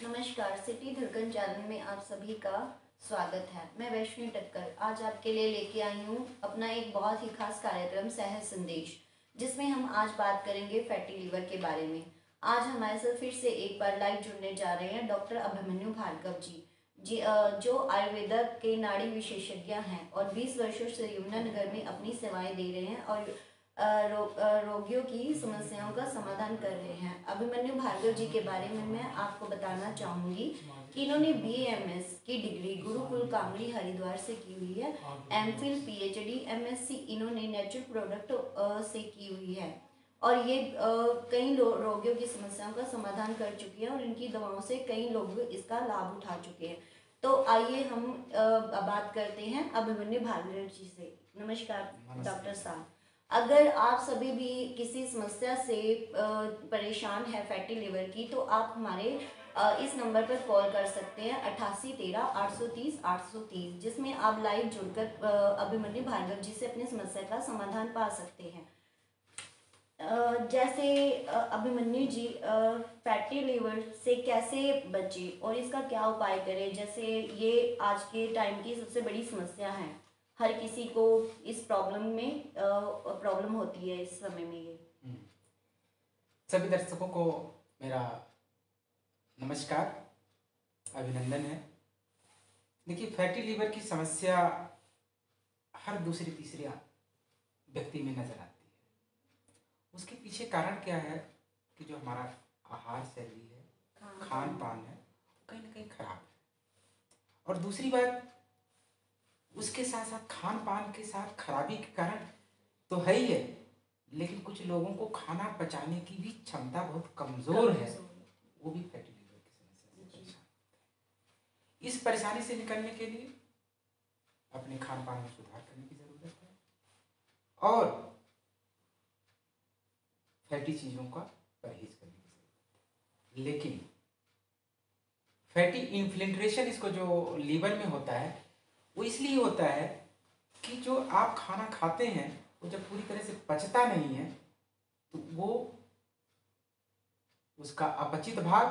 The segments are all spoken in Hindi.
नमस्कार, सिटी धड़कन चैनल में आप सभी का स्वागत है। मैं वैष्णवी टक्कर आज आपके लिए लेके आई हूँ अपना एक बहुत ही खास कार्यक्रम सहज संदेश, जिसमें हम आज बात करेंगे फैटी लीवर के बारे में। आज हमारे साथ फिर से एक बार लाइव जुड़ने जा रहे हैं डॉक्टर अभिमन्यु भार्गव जी, जो आयुर्वेदा के नाड़ी विशेषज्ञ हैं और 20 वर्षों से यमुनानगर में अपनी सेवाएं दे रहे हैं और रोगियों की समस्याओं का समाधान कर रहे हैं। अभिमन्यु भार्गव जी के बारे में मैं आपको बताना चाहूँगी कि इन्होंने BAMS की डिग्री गुरुकुल कामरी हरिद्वार से की हुई है। MPhil PhD MSc इन्होंने नेचुरल प्रोडक्ट से की हुई है और ये कई रोगियों की समस्याओं का समाधान कर चुकी है और इनकी दवाओं से कई लोग इसका लाभ उठा चुके हैं। तो आइए हम बात करते हैं अभिमन्यु भार्गव जी से। नमस्कार डॉक्टर साहब, अगर आप सभी भी किसी समस्या से परेशान है फैटी लिवर की, तो आप हमारे इस नंबर पर कॉल कर सकते हैं 8813 830 830, जिसमें आप लाइव जुड़कर अभिमन्यु भार्गव जी से अपनी समस्या का समाधान पा सकते हैं। जैसे अभिमन्यु जी, फैटी लिवर से कैसे बचे और इसका क्या उपाय करें, जैसे ये आज के टाइम की सबसे बड़ी समस्या है। हर किसी को इस प्रॉब्लम होती है इस समय में। ये सभी दर्शकों को मेरा नमस्कार, अभिनंदन है। देखिए, फैटी लीवर की समस्या हर दूसरे तीसरे व्यक्ति में नजर आती है। उसके पीछे कारण क्या है कि जो हमारा आहार शैली है, खान पान है, कहीं ना कहीं खराब है। और दूसरी बात, उसके साथ साथ खान पान के साथ खराबी के कारण तो है ही है, लेकिन कुछ लोगों को खाना पचाने की भी क्षमता बहुत कमजोर है, वो भी फैटी लीवर की समस्या से परेशान है। इस परेशानी से निकलने के लिए अपने खान पान में सुधार करने की जरूरत है और फैटी चीजों का परहेज करने की जरूरत है। लेकिन फैटी इन्फ्लेट्रेशन, इसको जो लीवर में होता है, वो इसलिए होता है कि जो आप खाना खाते हैं वो जब पूरी तरह से पचता नहीं है तो वो उसका अपचित भाग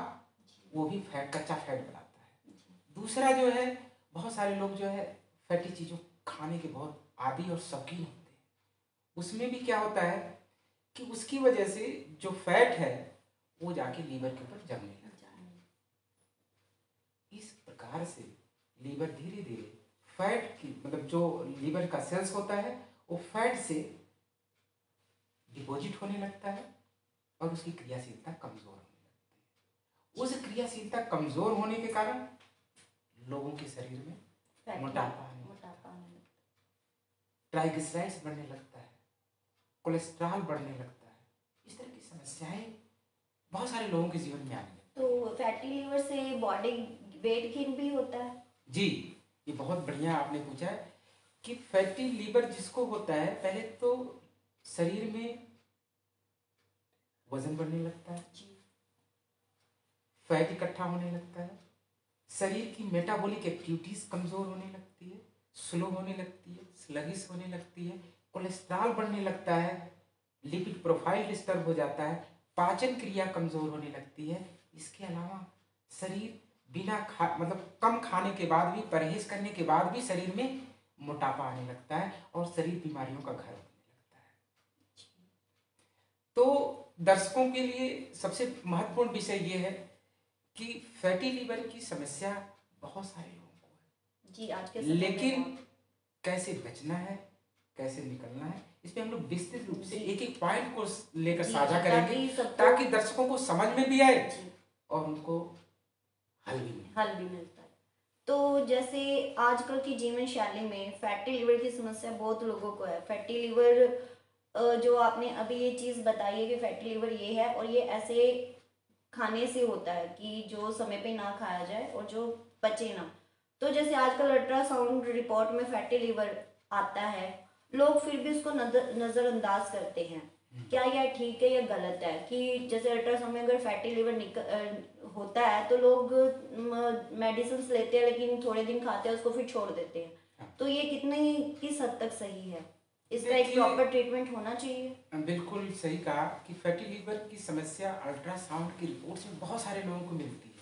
वो भी कच्चा फैट बनाता है। दूसरा जो है, बहुत सारे लोग जो है फैटी चीज़ों खाने के बहुत आदी और शौकीन होते हैं। उसमें भी क्या होता है कि उसकी वजह से जो फैट है वो जाके लीवर के ऊपर जमने लगता है। इस प्रकार से लीवर धीरे धीरे फैट की, मतलब जो लीवर का सेल्स होता है वो फैट से डिपॉजिट होने लगता है और उसकी क्रियाशीलता कमजोर होने लगती है। उस क्रियाशीलता कमजोर होने के कारण लोगों के शरीर में मोटापा आने लगता है, ट्राइग्लिसराइड्स बढ़ने लगता है, कोलेस्ट्रॉल बढ़ने लगता है। इस तरह की समस्याएं बहुत सारे लोगों के जीवन में आने लगती है। तो फैटी लीवर से बॉडी वेट गेन भी होता है? जी, ये बहुत बढ़िया आपने पूछा है कि फैटी लीवर जिसको होता है, पहले तो शरीर में वजन बढ़ने लगता है, फैट इकट्ठा होने लगता है, शरीर की मेटाबॉलिक एक्टिविटीज कमजोर होने लगती है, स्लो होने लगती है, स्लगिश होने लगती है, कोलेस्ट्रॉल बढ़ने लगता है, लिपिड प्रोफाइल डिस्टर्ब हो जाता है, पाचन क्रिया कमजोर होने लगती है। इसके अलावा शरीर बिना मतलब कम खाने के बाद भी, परहेज करने के बाद भी शरीर में मोटापा आने लगता है और शरीर बीमारियों का घर बनने लगता है। तो दर्शकों के लिए सबसे महत्वपूर्ण विषय ये है कि फैटी लीवर की समस्या बहुत सारे लोगों को है जी आज के समय में, लेकिन कैसे बचना है, कैसे निकलना है, इस पे हम लोग विस्तृत रूप से एक एक पॉइंट को लेकर साझा करेंगे ताकि दर्शकों को समझ में भी आए और उनको हल भी मिलता है। तो जैसे आजकल की जीवन शैली में फैटी लिवर की समस्या बहुत लोगों को है। फैटी लिवर जो आपने अभी ये चीज़ बताई है कि फैटी लिवर ये है और ये ऐसे खाने से होता है कि जो समय पे ना खाया जाए और जो पचे ना। तो जैसे आजकल अल्ट्रासाउंड रिपोर्ट में फैटी लिवर आता है, लोग फिर भी उसको नज़रअंदाज करते हैं। क्या यह ठीक है या गलत है कि जैसे अल्ट्रासाउंड में अगर फैटी लिवर होता है तो लोग मेडिसिन लेते हैं, लेकिन थोड़े दिन खाते हैं उसको फिर छोड़ देते हैं। तो ये किस हद तक सही है? इसका एक प्रॉपर ट्रीटमेंट होना चाहिए। बिल्कुल सही कहा कि फैटी लीवर की समस्या अल्ट्रासाउंड की रिपोर्ट में बहुत सारे लोगों को मिलती है।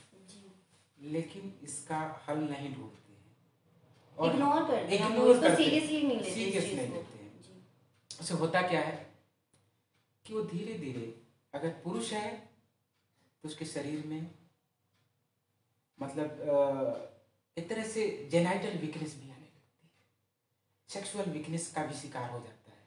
लेकिन इसका हल नहीं ढूंढते हैं और इग्नोर करते हैं, इग्नोर इसको करते सीरियसली नहीं लेते, सीरियस इस चीज नहीं को। लेते हैं। जी। उससे होता क्या है कि वो धीरे धीरे, अगर पुरुष है तो उसके शरीर में मतलब एक तरह से जेनाइटल वीकनेस भी आने लगती है, सेक्सुअल वीकनेस का भी शिकार हो जाता है,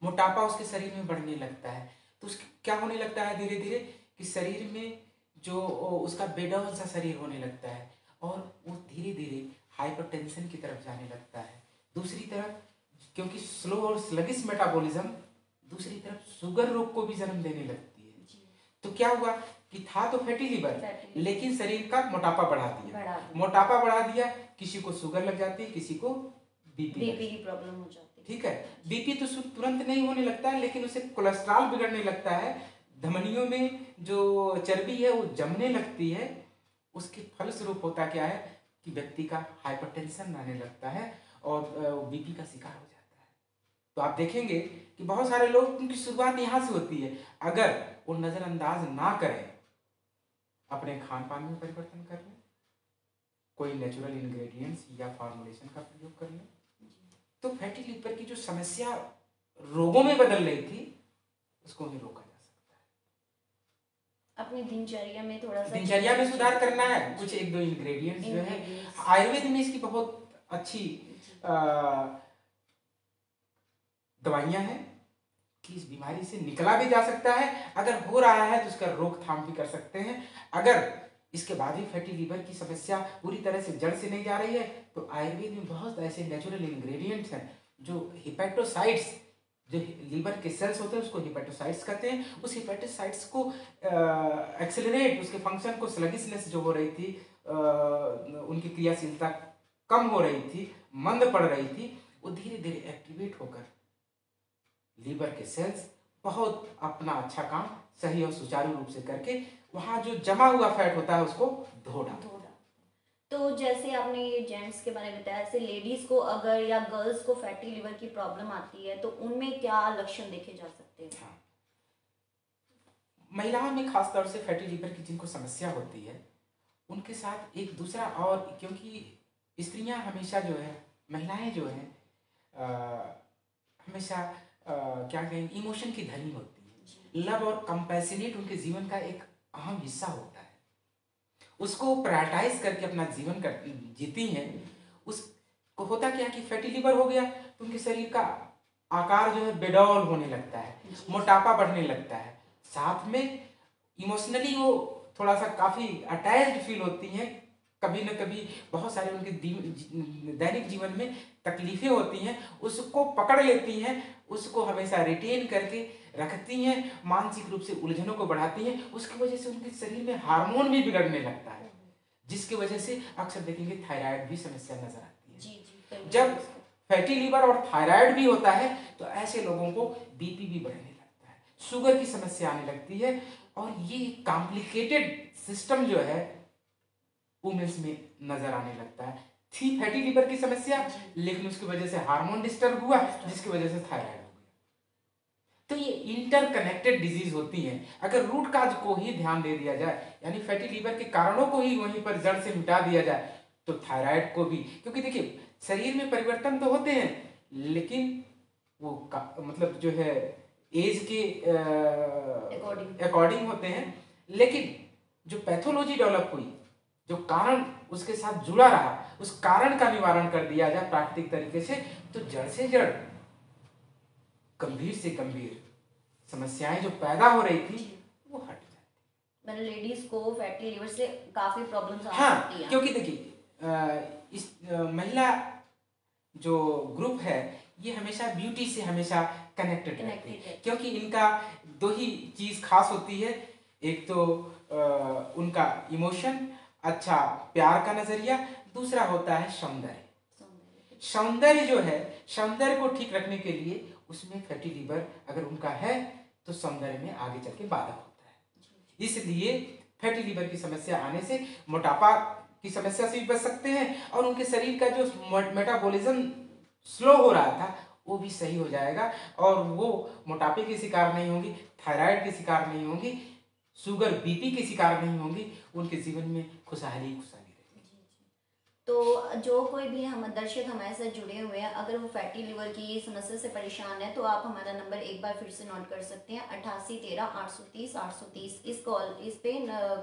मोटापा उसके शरीर में बढ़ने लगता है। तो उसके क्या होने लगता है धीरे धीरे कि शरीर में जो उसका बेडौल सा शरीर होने लगता है और वो धीरे धीरे हाइपरटेंशन की तरफ जाने लगता है। दूसरी तरफ क्योंकि स्लो और स्लगिश मेटाबॉलिज्म दूसरी तरफ शुगर रोग को भी जन्म देने लगती है। जी। तो क्या हुआ कि था तो फैटी लीवर, लेकिन शरीर का मोटापा बढ़ा दिया। मोटापा बढ़ा दिया, किसी को शुगर लग जाती है, किसी को बीपी की प्रॉब्लम हो जाती है। ठीक है, बीपी तो तुरंत नहीं होने लगता है, लेकिन उसे कोलेस्ट्रॉल बिगड़ने लगता है, धमनियों में जो चर्बी है वो जमने लगती है। उसके फलस्वरूप होता क्या है कि व्यक्ति का हाइपरटेंशन आने लगता है और बीपी का शिकार हो जाता है। तो आप देखेंगे कि बहुत सारे लोग, उनकी शुरुआत यहाँ से होती है। अगर वो नजरअंदाज ना करें, अपने खान पान में परिवर्तन कर लें, कोई नेचुरल इंग्रेडिएंट्स या फॉर्मुलेशन का प्रयोग कर लें, तो फैटी लिवर की जो समस्या रोगों में बदल रही थी उसको भी रोका जा सकता है। अपनी दिनचर्या में थोड़ा सा दिनचर्या में सुधार करना है, कुछ एक दो इंग्रेडिएंट्स जो है, आयुर्वेद में इसकी बहुत अच्छी दवाइयां हैं कि इस बीमारी से निकला भी जा सकता है। अगर हो रहा है तो उसका रोकथाम भी कर सकते हैं। अगर इसके बाद भी फैटी लीवर की समस्या पूरी तरह से जड़ से नहीं जा रही है तो आयुर्वेद में बहुत ऐसे नेचुरल इंग्रेडिएंट्स हैं जो हिपेटोसाइट्स, जो लीवर के सेल्स होते हैं उसको हिपेटोसाइट्स कहते हैं। उस हिपेटोसाइट्स को एक्सेलरेट, उसके फंक्शन को, स्लगिशनेस जो हो रही थी, उनकी क्रियाशीलता कम हो रही थी, मंद पड़ रही थी, वो धीरे धीरे एक्टिवेट होकर लीवर के सेल्स बहुत अपना अच्छा काम सही और सुचारू रूप से करके वहां जो जमा हुआ फैट होता है उसको धो डालते। तो जैसे आपने ये जेंट्स के बारे में बताया, ऐसे लेडीज को अगर या गर्ल्स को फैटी लिवर की प्रॉब्लम आती है तो उनमें क्या लक्षण देखे जा सकते हैं? हाँ, महिलाओं में खासतौर से फैटी लिवर की जिनको समस्या होती है उनके साथ एक दूसरा, और क्योंकि स्त्रियां हमेशा जो है, महिलाएं जो है हमेशा क्या कहें, इमोशन की धनी होती है। लव और कंपैशनेट उनके जीवन का एक अहम हिस्सा होता है। उसको प्रायोरिटाइज करके अपना जीवन जीती हैं। उसको होता क्या कि फैटी लिवर हो गया तो उनके शरीर का आकार जो है बेडौल होने लगता है, मोटापा बढ़ने लगता है, साथ में इमोशनली वो थोड़ा सा काफी अटैच्ड फील होती हैं। कभी न कभी बहुत सारे उनके दैनिक जीवन में तकलीफें होती हैं, उसको पकड़ लेती हैं, उसको हमेशा रिटेन करके रखती हैं, मानसिक रूप से उलझनों को बढ़ाती हैं। उसकी वजह से उनके शरीर में हार्मोन भी बिगड़ने लगता है, जिसकी वजह से अक्सर देखेंगे थायराइड भी समस्या नजर आती है। जी। जब फैटी लिवर और थायराइड भी होता है तो ऐसे लोगों को बीपी भी बढ़ने लगता है, शुगर की समस्या आने लगती है, और ये कॉम्प्लिकेटेड सिस्टम जो है वुमेन्स में नजर आने लगता है। थी फैटी लिवर की समस्या, लेकिन उसकी वजह से हार्मोन डिस्टर्ब हुआ, जिसकी वजह से थायराइड हो गया। तो ये इंटरकनेक्टेड डिजीज होती हैं। अगर रूट काज को ही ध्यान दे दिया जाए, यानी फैटी लिवर के कारणों को ही वहीं पर जड़ से मिटा दिया जाए, तो थायराइड को भी, क्योंकि देखिए शरीर में परिवर्तन तो होते हैं, लेकिन वो मतलब जो है एज के अकॉर्डिंग होते हैं, लेकिन जो पैथोलॉजी डेवलप हुई, जो कारण उसके साथ जुड़ा रहा, उस कारण का निवारण कर दिया जाए प्राकृतिक तरीके से जड़ से जड़ गंभीर से गंभीर समस्याएं जो पैदा हो रही थी वो हट जाती। मतलब लेडीज को फैटी लिवर से काफी प्रॉब्लम्स आ सकती हैं। क्योंकि देखिए इस महिला जो ग्रुप है ये हमेशा ब्यूटी से हमेशा कनेक्टेड रहती है, क्योंकि इनका दो ही चीज खास होती है। एक तो उनका इमोशन, अच्छा प्यार का नजरिया, दूसरा होता है सौंदर्य। सौंदर्य जो है, सौंदर्य को ठीक रखने के लिए उसमें फैटी लिवर अगर उनका है तो सौंदर्य में आगे चल के बाधक होता है। इसलिए फैटी लिवर की समस्या आने से मोटापा की समस्या से भी बच सकते हैं, और उनके शरीर का जो मेटाबॉलिज्म स्लो हो रहा था वो भी सही हो जाएगा, और वो मोटापे के शिकार नहीं होंगी, थायराइड के शिकार नहीं होंगी, शुगर बीपी के शिकार नहीं होंगी, उनके जीवन में खुशहाली खुशहाली रहेगी। तो जो कोई भी हम दर्शक हमारे साथ जुड़े हुए हैं, अगर वो फैटी लिवर की समस्या से परेशान है, तो आप हमारा नंबर एक बार फिर से नोट कर सकते हैं, 8813 830 830। इस पे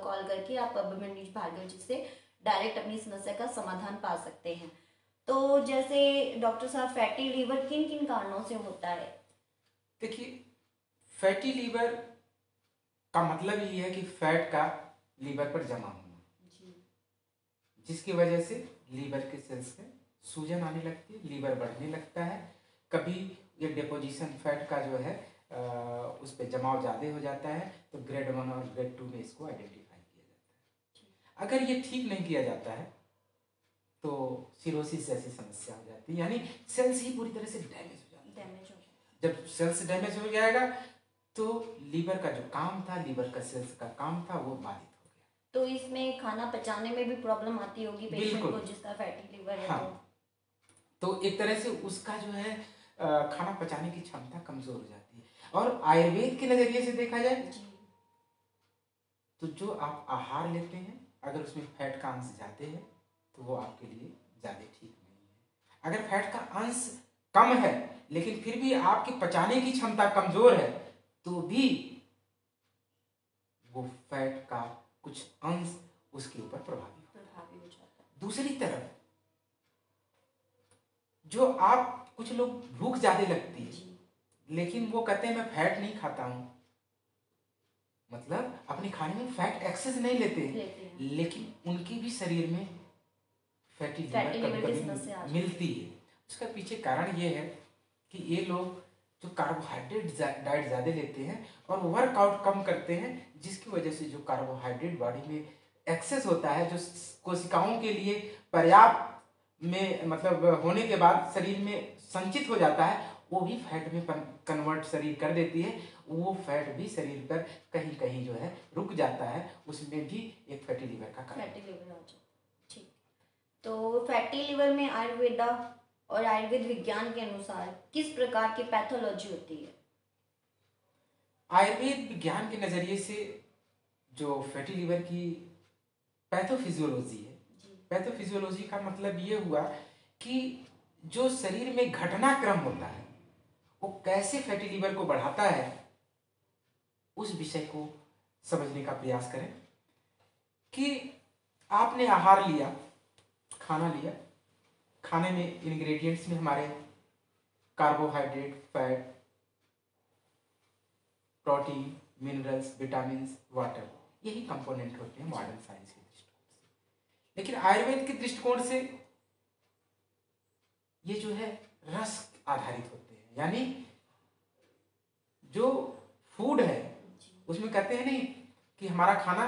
कॉल करके आप अभिमन्यु भार्गव जी से डायरेक्ट अपनी समस्या का समाधान पा सकते हैं। तो जैसे डॉक्टर साहब, फैटी लीवर किन किन कारणों से होता है? देखिए, फैटी लीवर का मतलब ये है कि फैट का लीवर पर जमा होना, जिसकी वजह से लीवर के सेल्स में सूजन आने लगती है, लीवर बढ़ने लगता है। कभी ये डिपोजिशन फैट का जो है उस पर जमाव ज़्यादा हो जाता है, तो ग्रेड 1 और ग्रेड 2 में इसको आइडेंटिफाई किया जाता है। अगर ये ठीक नहीं किया जाता है तो सिरोसिस जैसी समस्या हो जाती है, यानी सेल्स ही पूरी तरह से डैमेज हो जाते हैं। जब सेल्स डैमेज हो जाएगा तो लीवर का जो काम था, लीवर का सेल्स का काम था, वो बाधित हो गया। तो इसमें खाना पचाने में भी प्रॉब्लम आती होगी पेशेंट को, जिसका फैटी लीवर है। हाँ, तो एक तरह से उसका जो है खाना पचाने की क्षमता कमजोर हो जाती है। और आयुर्वेद के नजरिए से देखा जाए तो जो आप आहार लेते हैं, अगर उसमें फैट का अंश जाते हैं तो वो आपके लिए ज़्यादा ठीक नहीं है। अगर फैट का अंश कम है लेकिन फिर भी आपकी पचाने की क्षमता कमजोर है, तो भी वो फैट का कुछ अंश उसके ऊपर प्रभावी हो जाता है। दूसरी तरफ जो आप, कुछ लोग भूख ज्यादा लगती है लेकिन वो कहते हैं मैं फैट नहीं खाता हूं, मतलब अपने खाने में फैट एक्सेस नहीं लेते हैं, लेकिन उनके भी शरीर में फैटी लीवर कभी मिलती है। उसका पीछे कारण ये है कि ये लोग जो कार्बोहाइड्रेट डाइट ज़्यादा लेते हैं और वर्कआउट कम करते हैं, जिसकी वजह से जो कार्बोहाइड्रेट बॉडी में एक्सेस होता है, जो कोशिकाओं के लिए पर्याप्त में मतलब होने के बाद शरीर में संचित हो जाता है, वो भी फैट में कन्वर्ट शरीर कर देती है। वो फैट भी शरीर पर कहीं कहीं जो है रुक जाता है, उसमें भी एक फैटी लीवर का कारण। फैटी लीवर हो जाता है। ठीक। तो फैटी लीवर में आयुर्वेदा और आयुर्वेद विज्ञान के अनुसार किस प्रकार की पैथोलॉजी होती है? आयुर्वेद विज्ञान के नजरिए से जो फैटी लीवर की पैथोफिजियोलॉजी है, पैथोफिजियोलॉजी का मतलब ये हुआ कि जो शरीर में घटनाक्रम होता है वो कैसे फैटी लीवर को बढ़ाता है, उस विषय को समझने का प्रयास करें। कि आपने आहार लिया, खाना लिया, खाने में इंग्रेडिएंट्स में हमारे carbohydrate, fat, protein, minerals, vitamins, water, यही कंपोनेंट होते हैं मॉडर्न साइंस के दृष्टिकोण से। लेकिन आयुर्वेद के दृष्टिकोण से ये जो है रस आधारित होते हैं, यानी जो फूड है उसमें कहते हैं नहीं कि हमारा खाना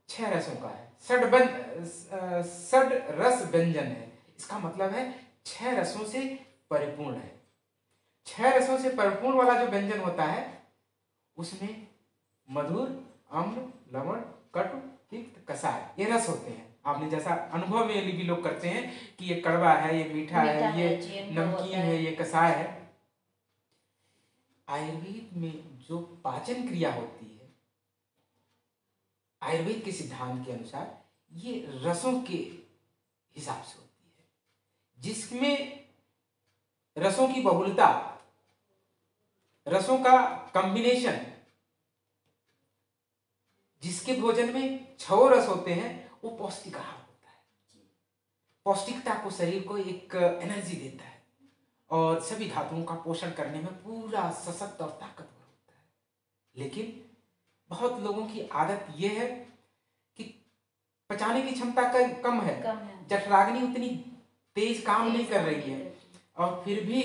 6 रसों का है, षड रस व्यंजन है। इसका मतलब है 6 रसों से परिपूर्ण है। 6 रसों से परिपूर्ण वाला जो व्यंजन होता है उसमें मधुर, अम्ल, लवण, कटु, तिक्त, कसाय, ये रस होते हैं। आपने जैसा अनुभव में भी लोग करते हैं कि ये कड़वा है, ये मीठा है, ये नमकीन है, ये कसाय है। आयुर्वेद में जो पाचन क्रिया होती है, आयुर्वेद के सिद्धांत के अनुसार ये रसों के हिसाब से होती है, जिसमें रसों की बहुलता, रसों का कॉम्बिनेशन, जिसके भोजन में 6 रस होते हैं वो पौष्टिक आहार होता है। पौष्टिकता को शरीर को एक एनर्जी देता है और सभी धातुओं का पोषण करने में पूरा सशक्त और ताकतवर होता है। लेकिन बहुत लोगों की आदत यह है कि पचाने की क्षमता कम है, जठराग्नि उतनी तेज काम नहीं कर रही है, और फिर भी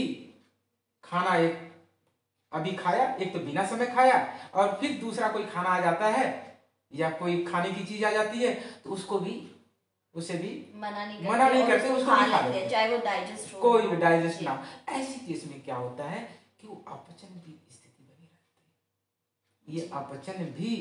खाना एक अभी खाया, एक तो बिना समय खाया, और फिर दूसरा कोई खाना आ जाता है या कोई खाने की चीज आ जाती है तो उसको भी, उसे भी मना नहीं करते, उसको भी खा लेते हैं, चाहे वो डाइजेस्ट हो, कोई भी डाइजेस्ट ना। ऐसी केस में क्या होता है कि वो अपचन की स्थिति बनी रहती है। ये अपचन भी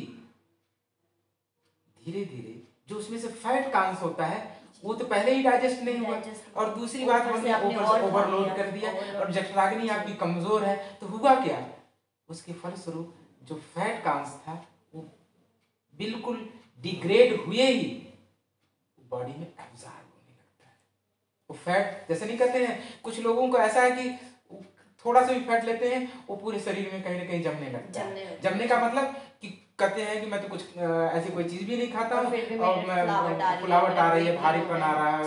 धीरे धीरे, जो उसमें से फैट का अंश होता है वो तो पहले ही डाइजेस्ट नहीं हुआ, और दूसरी बात हमने ओवरलोड कर दिया और जठराग्नि आपकी कमजोर है, तो हुआ क्या, उसके फलस्वरूप जो फैट का अंश था वो बिल्कुल डिग्रेड हुए ही बॉडी में एब्जॉर्ब होने लगता है। वो फैट, जैसे नहीं कहते हैं, कुछ लोगों को ऐसा है कि थोड़ा सा भी फैट लेते हैं वो पूरे शरीर में कहीं ना कहीं जमने लगता है। जमने का मतलब कि कहते हैं कि मैं तो कुछ ऐसी कोई चीज भी नहीं खाता हूँ और मैं फुलावट आ रही है, भारीपन आ रहा है,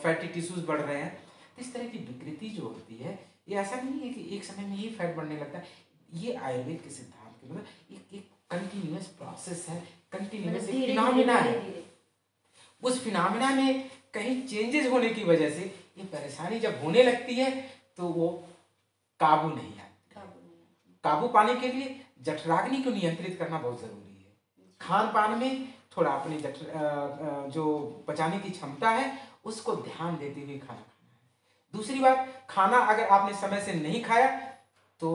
फैटी टिश्यूज बढ़ रहे हैं। इस तरह की विकृति जो होती है, ये ऐसा नहीं है कि एक समय में ही फैट बढ़ने लगता है। ये आयुर्वेद के सिद्धांत के मतलब एक कंटिन्यूअस प्रोसेस है, कंटिन्यूअस फिनोमेना है। उस फिनोमेना में कहीं चेंजेस होने की वजह से ये परेशानी जब होने लगती है तो वो काबू नहीं आती। काबू पाने के लिए जठराग्नि को नियंत्रित करना बहुत जरूरी है। खान पान में थोड़ा अपनी जो पचाने की क्षमता है उसको ध्यान देते हुए खाना खाना है। दूसरी बात, खाना अगर आपने समय से नहीं खाया तो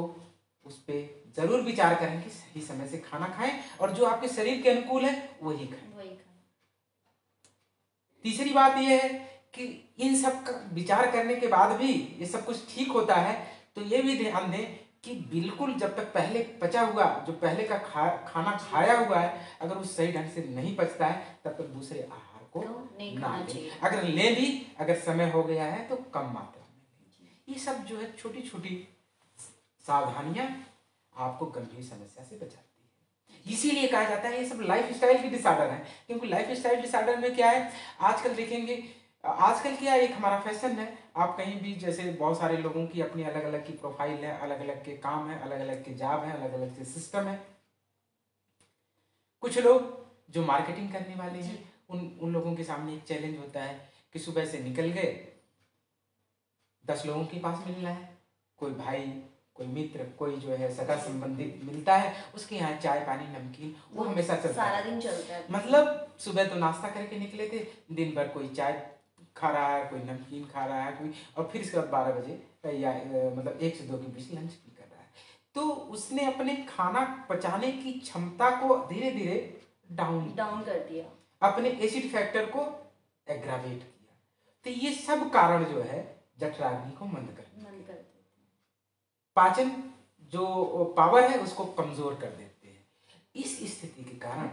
उस पर जरूर विचार करें कि सही समय से खाना खाएं और जो आपके शरीर के अनुकूल है वही खाएं। तीसरी बात यह है कि इन सब का विचार करने के बाद भी ये सब कुछ ठीक होता है तो ये भी ध्यान दें कि बिल्कुल जब तक पहले पचा हुआ जो पहले का खाना खाया हुआ है अगर वो सही ढंग से नहीं पचता है तब तक दूसरे आहार को नहीं खाना चाहिए। अगर ले भी, अगर समय हो गया है तो कम मात्रा में। ये सब जो है छोटी छोटी सावधानियां आपको गंभीर समस्या से बचाती है। इसीलिए कहा जाता है ये सब लाइफ स्टाइल की डिसऑर्डर है, क्योंकि लाइफ स्टाइल डिसऑर्डर में क्या है, आजकल देखेंगे, आजकल क्या एक हमारा फैशन है, आप कहीं भी जैसे बहुत सारे लोगों की अपनी अलग अलग की प्रोफाइल है, अलग अलग के काम है, अलग अलग के जॉब है, अलग अलग के सिस्टम है। कुछ लोग जो मार्केटिंग करने वाले हैं उन लोगों के सामने एक चैलेंज होता है कि सुबह से निकल गए, 10 लोगों के पास मिलना है, कोई भाई, कोई मित्र, कोई जो है सगा संबंधित मिलता है, उसके यहाँ चाय पानी नमकीन वो हमेशा चलता है, सारा दिन चलता है। मतलब सुबह तो नाश्ता करके निकले थे, दिन भर कोई चाय खा रहा है, कोई नमकीन खा रहा है, कोई, और फिर इसके बाद 12 बजे या मतलब 1 से 2 के बीच लंच भी कर रहा है। तो उसने अपने खाना पचाने की क्षमता को धीरे धीरे डाउन कर दिया, अपने एसिड फैक्टर को एग्रावेट किया। तो ये सब कारण जो है जठराग्नि को मंद कर देते हैं, पाचन जो पावर है उसको कमजोर कर देते हैं। इस स्थिति के कारण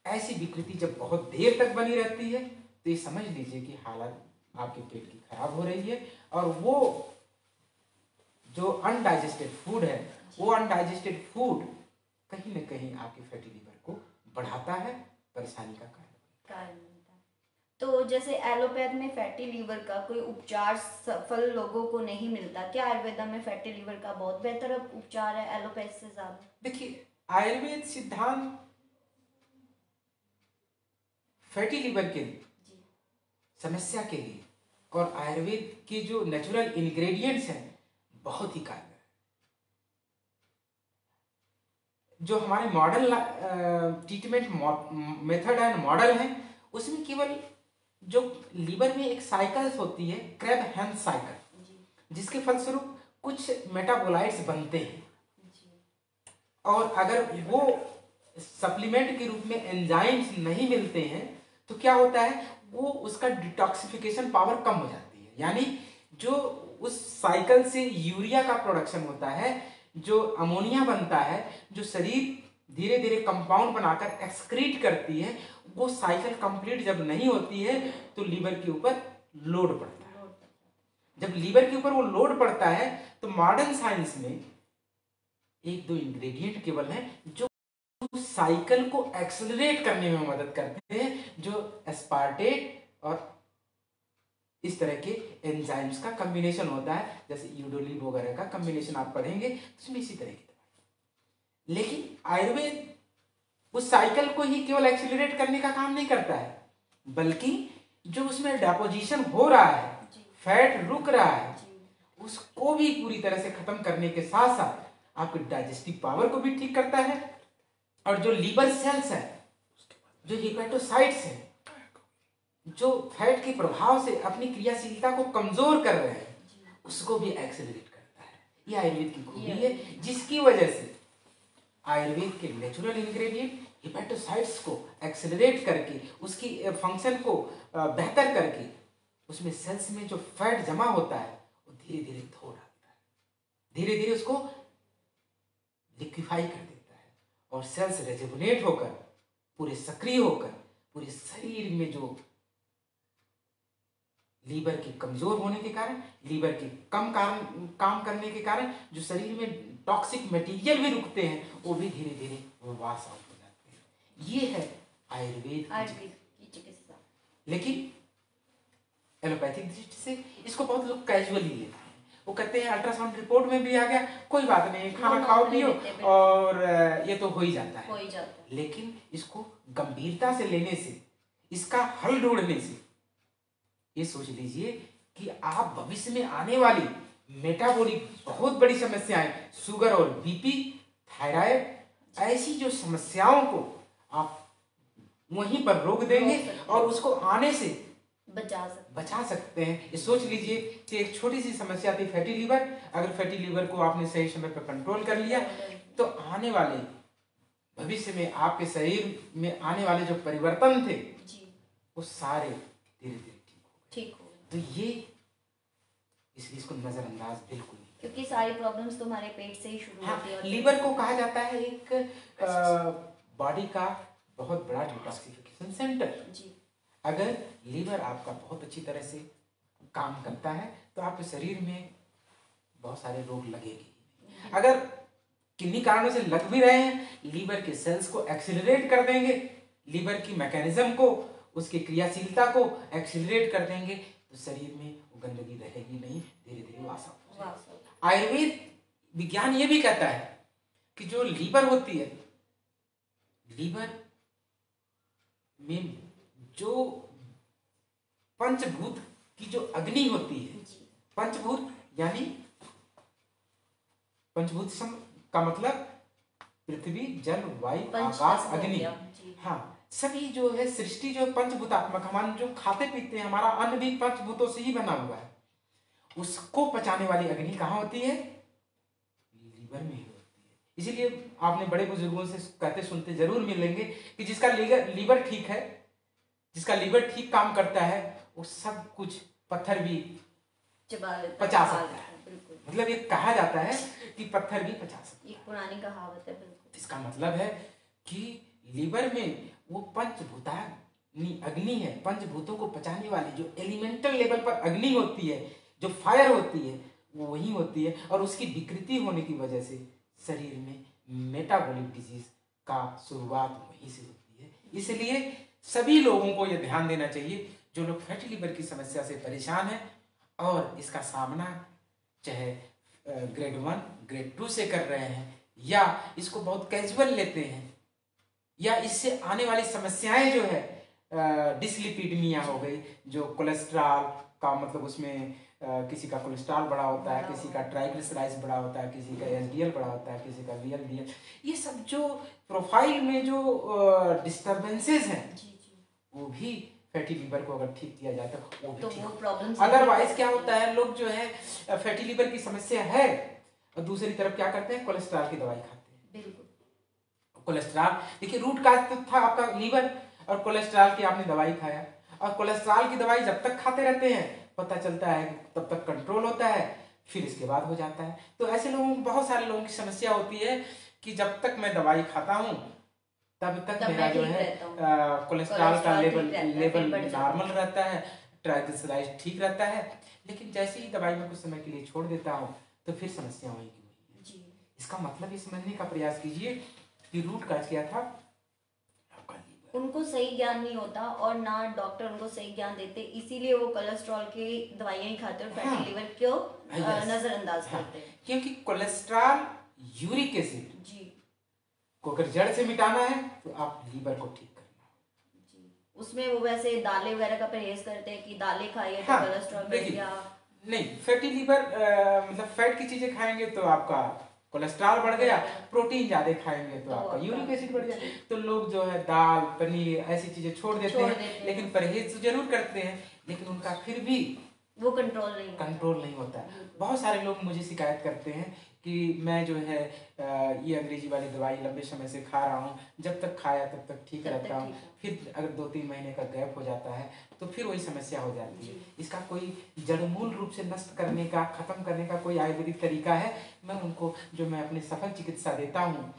ऐसी विकृति जब बहुत देर तक बनी रहती है तो ये समझ लीजिए कि हालत आपके पेट की खराब हो रही है, और वो जो अनडाइजेस्टेड फूड है, वो अनडाइजेस्टेड फूड कहीं ना कहीं आपके फैटी लीवर को बढ़ाता है, परेशानी का कारण बनता है। तो जैसे एलोपैथ में फैटी लीवर का कोई उपचार सफल लोगों को नहीं मिलता, क्या आयुर्वेदा में फैटी लीवर का बहुत बेहतर उपचार है एलोपैथ से ज्यादा? देखिए, आयुर्वेद सिद्धांत फैटी लीवर के लिए, समस्या के लिए, और आयुर्वेद के जो नेचुरल इंग्रेडिएंट्स हैं बहुत ही कारगर है। जो हमारे model treatment method and model है उसमें केवल जो लीवर में एक साइकिल्स होती है, क्रैब हैंड साइकिल, जिसके फलस्वरूप कुछ मेटाबोलाइट्स बनते हैं, और अगर वो सप्लीमेंट के रूप में एंजाइम्स नहीं मिलते हैं तो क्या होता है, वो उसका डिटॉक्सिफिकेशन पावर कम हो जाती है। यानी जो उस साइकिल से यूरिया का प्रोडक्शन होता है, जो अमोनिया बनता है, जो शरीर धीरे धीरे कंपाउंड बनाकर एक्सक्रीट करती है, वो साइकिल कंप्लीट जब नहीं होती है तो लीवर के ऊपर लोड पड़ता है। जब लीवर के ऊपर वो लोड पड़ता है तो मॉडर्न साइंस में 1-2 इंग्रेडिएंट केवल हैं जो साइकिल को एक्सेलरेट करने में मदद करते हैं, जो एस्पार्टेट और इस तरह के एंजाइम्स का कॉम्बिनेशन होता है, जैसे यूडोलिन वगैरह का कॉम्बिनेशन आप पढ़ेंगे उसमें इसी तरह की दवाई। लेकिन आयुर्वेद उस साइकिल को ही केवल एक्सेलरेट करने का काम नहीं करता है, बल्कि जो उसमें डेपोजिशन हो रहा है, फैट रुक रहा है, उसको भी पूरी तरह से खत्म करने के साथ साथ आपके डाइजेस्टिव पावर को भी ठीक करता है, और जो लीवर सेल्स है, जो हिपेटोसाइट्स है, जो फैट के प्रभाव से अपनी क्रियाशीलता को कमजोर कर रहे हैं, उसको भी एक्सेलरेट करता है। ये आयुर्वेद की खूबी है, जिसकी वजह से आयुर्वेद के नेचुरल इंग्रेडिएंट हिपेटोसाइट्स को एक्सेलरेट करके उसकी फंक्शन को बेहतर करके उसमें सेल्स में जो फैट जमा होता है वो धीरे धीरे धो डालता है, धीरे धीरे उसको लिक्विफाई कर देता है, और सेल्स रेजुविनेट होकर पूरे सक्रिय होकर पूरे शरीर में जो लीवर के कमजोर होने के कारण, लीवर के कम काम करने के कारण जो शरीर में टॉक्सिक मटेरियल भी रुकते हैं वो भी धीरे धीरे वो वॉश आउट हो जाते हैं। ये है आयुर्वेद की चिकित्सा। लेकिन एलोपैथिक दृष्टि से इसको बहुत लोग कैजुअली लेते हैं। वो कहते हैं अल्ट्रासाउंड रिपोर्ट में भी आ गया, कोई बात नहीं, खाना खाओ पियो और ये तो हो ही जाता है। लेकिन इसको गंभीरता से लेने से, इसका हल ढूंढने से, ये सोच लीजिए कि आप भविष्य में आने वाली मेटाबॉलिक बहुत बड़ी समस्याएं, शुगर और बीपी, थायराइड, ऐसी जो समस्याओं को आप वहीं पर रोक देंगे और उसको आने से बचा सकते हैं। ये सोच लीजिए कि एक छोटी सी समस्या थी फैटी लीवर, अगर फैटी लीवर को आपने सही समय पर कंट्रोल कर लिया तो आने वाले भविष्य में आपके शरीर में आने वाले जो परिवर्तन थे वो सारे धीरे धीरे ठीक हो। तो ये इसलिए इसको नजरअंदाज बिल्कुल नहीं, क्योंकि सारी प्रॉब्लम्स तुम्हारे पेट से ही शुरू होती है। लीवर को कहा जाता है एक बॉडी का बहुत बड़ा डिटॉक्सिफिकेशन सेंटर। अगर लीवर आपका बहुत अच्छी तरह से काम करता है तो आपके शरीर में बहुत सारे रोग लगेंगे। अगर किन्हीं कारणों से लग भी रहे हैं, लीवर के सेल्स को एक्सीलरेट कर देंगे, लीवर की मैकेनिज्म को, उसकी क्रियाशीलता को एक्सीलरेट कर देंगे तो शरीर में वो गंदगी रहेगी नहीं, धीरे धीरे वास आउट हो जाएगा। आयुर्वेद विज्ञान ये भी कहता है कि जो लीवर होती है, लीवर में जो पंचभूत की जो अग्नि होती है, पंचभूत यानी पंचभूत का मतलब पृथ्वी, जल, वायु, आकाश, अग्नि। हाँ, सभी जो है सृष्टि जो पंचभूतात्मक, हम जो खाते पीते हैं, हमारा अन्न भी पंचभूतों से ही बना हुआ है। उसको पचाने वाली अग्नि कहाँ होती है? लीवर में ही होती है। इसीलिए आपने बड़े बुजुर्गों से कहते सुनते जरूर मिलेंगे कि जिसका लीवर ठीक है, जिसका लीवर ठीक काम करता है, वो सब कुछ पत्थर भी पचा सकता है। मतलब ये कहा जाता है कि पत्थर भी पचा सकता है, एक पुरानी कहावत है। बिल्कुल, इसका मतलब है कि लीवर में वो पंचभूताग्नि अग्नि है, पंचभूतों को पचाने वाली जो एलिमेंटल लेवल पर अग्नि होती है, जो फायर होती है, वो वही होती है। और उसकी विकृति होने की वजह से शरीर में मेटाबॉलिक डिजीज का शुरुआत वहीं से होती है। इसलिए सभी लोगों को यह ध्यान देना चाहिए जो लोग फैटी लीवर की समस्या से परेशान हैं और इसका सामना चाहे ग्रेड 1, ग्रेड 2 से कर रहे हैं, या इसको बहुत कैजुअल लेते हैं, या इससे आने वाली समस्याएं जो है डिसलिपिडमिया हो गई, जो कोलेस्ट्रॉल का मतलब उसमें किसी का कोलेस्ट्रॉल बड़ा होता है, किसी का ट्राइग्लिसराइड्स बड़ा होता है, किसी का एचडीएल बड़ा होता है, किसी का वीएलडीएल, ये सब जो प्रोफाइल में जो डिस्टर्बेंसेस हैं वो भी फैटी लीवर को अगर ठीक किया जाए तो वो भी ठीक। अदरवाइज क्या होता है, लोग जो है फैटी लीवर की समस्या है और दूसरी तरफ क्या करते हैं, कोलेस्ट्रॉल की दवाई खाते हैं। बिल्कुल, कोलेस्ट्रॉल देखिए रूट काज तो था आपका लीवर, और कोलेस्ट्रॉल की आपने दवाई खाया, और कोलेस्ट्रॉल की दवाई जब तक खाते रहते हैं पता चलता है तब तक कंट्रोल होता है, फिर इसके बाद हो जाता है। तो ऐसे लोगों को, बहुत सारे लोगों की समस्या होती है कि जब तक मैं दवाई खाता हूँ तब तक मेरा जो है कोलेस्ट्रॉल का लेवल नॉर्मल रहता है, ट्राइग्लिसराइड ठीक रहता है, लेकिन जैसे ही दवाई में कुछ समय के लिए छोड़ देता हूँ तो फिर समस्या वही की वही है। इसका मतलब ये समझने का प्रयास कीजिए कि रूट काज क्या था, उनको सही ज्ञान नहीं होता और ना डॉक्टर उनको सही ज्ञान देते, इसीलिए वो कोलेस्ट्रॉल की दवाइयां ही खाते हैं और फैटी लीवर को नजरअंदाज करते हैं। क्योंकि कोलेस्ट्रॉल, यूरिक एसिड को अगर जड़ से मिटाना है तो आप लीवर को ठीक करना है। उसमें वो वैसे दालें वगैरह का परहेज करते हैं कि दालें खाइए तो कोलेस्ट्रॉल बढ़ गया। नहीं, फैटी लीवर मतलब फैट की चीजें खाएंगे तो आपका कोलेस्ट्रॉल बढ़ गया, प्रोटीन ज्यादा खाएंगे तो आपका यूरिक एसिड बढ़ गया। तो लोग जो है दाल, पनीर ऐसी चीजें छोड़ देते हैं, लेकिन परहेज तो जरूर करते हैं, लेकिन उनका फिर भी वो कंट्रोल नहीं होता। बहुत सारे लोग मुझे शिकायत करते हैं कि मैं जो है ये अंग्रेजी वाली दवाई लंबे समय से खा रहा हूँ, जब तक खाया तब तक ठीक रहता हूँ, फिर अगर 2-3 महीने का गैप हो जाता है तो फिर वही समस्या हो जाती है। इसका कोई जड़मूल रूप से नष्ट करने का, खत्म करने का कोई आयुर्वेदिक तरीका है? मैं उनको, जो मैं अपनी सफल चिकित्सा देता हूँ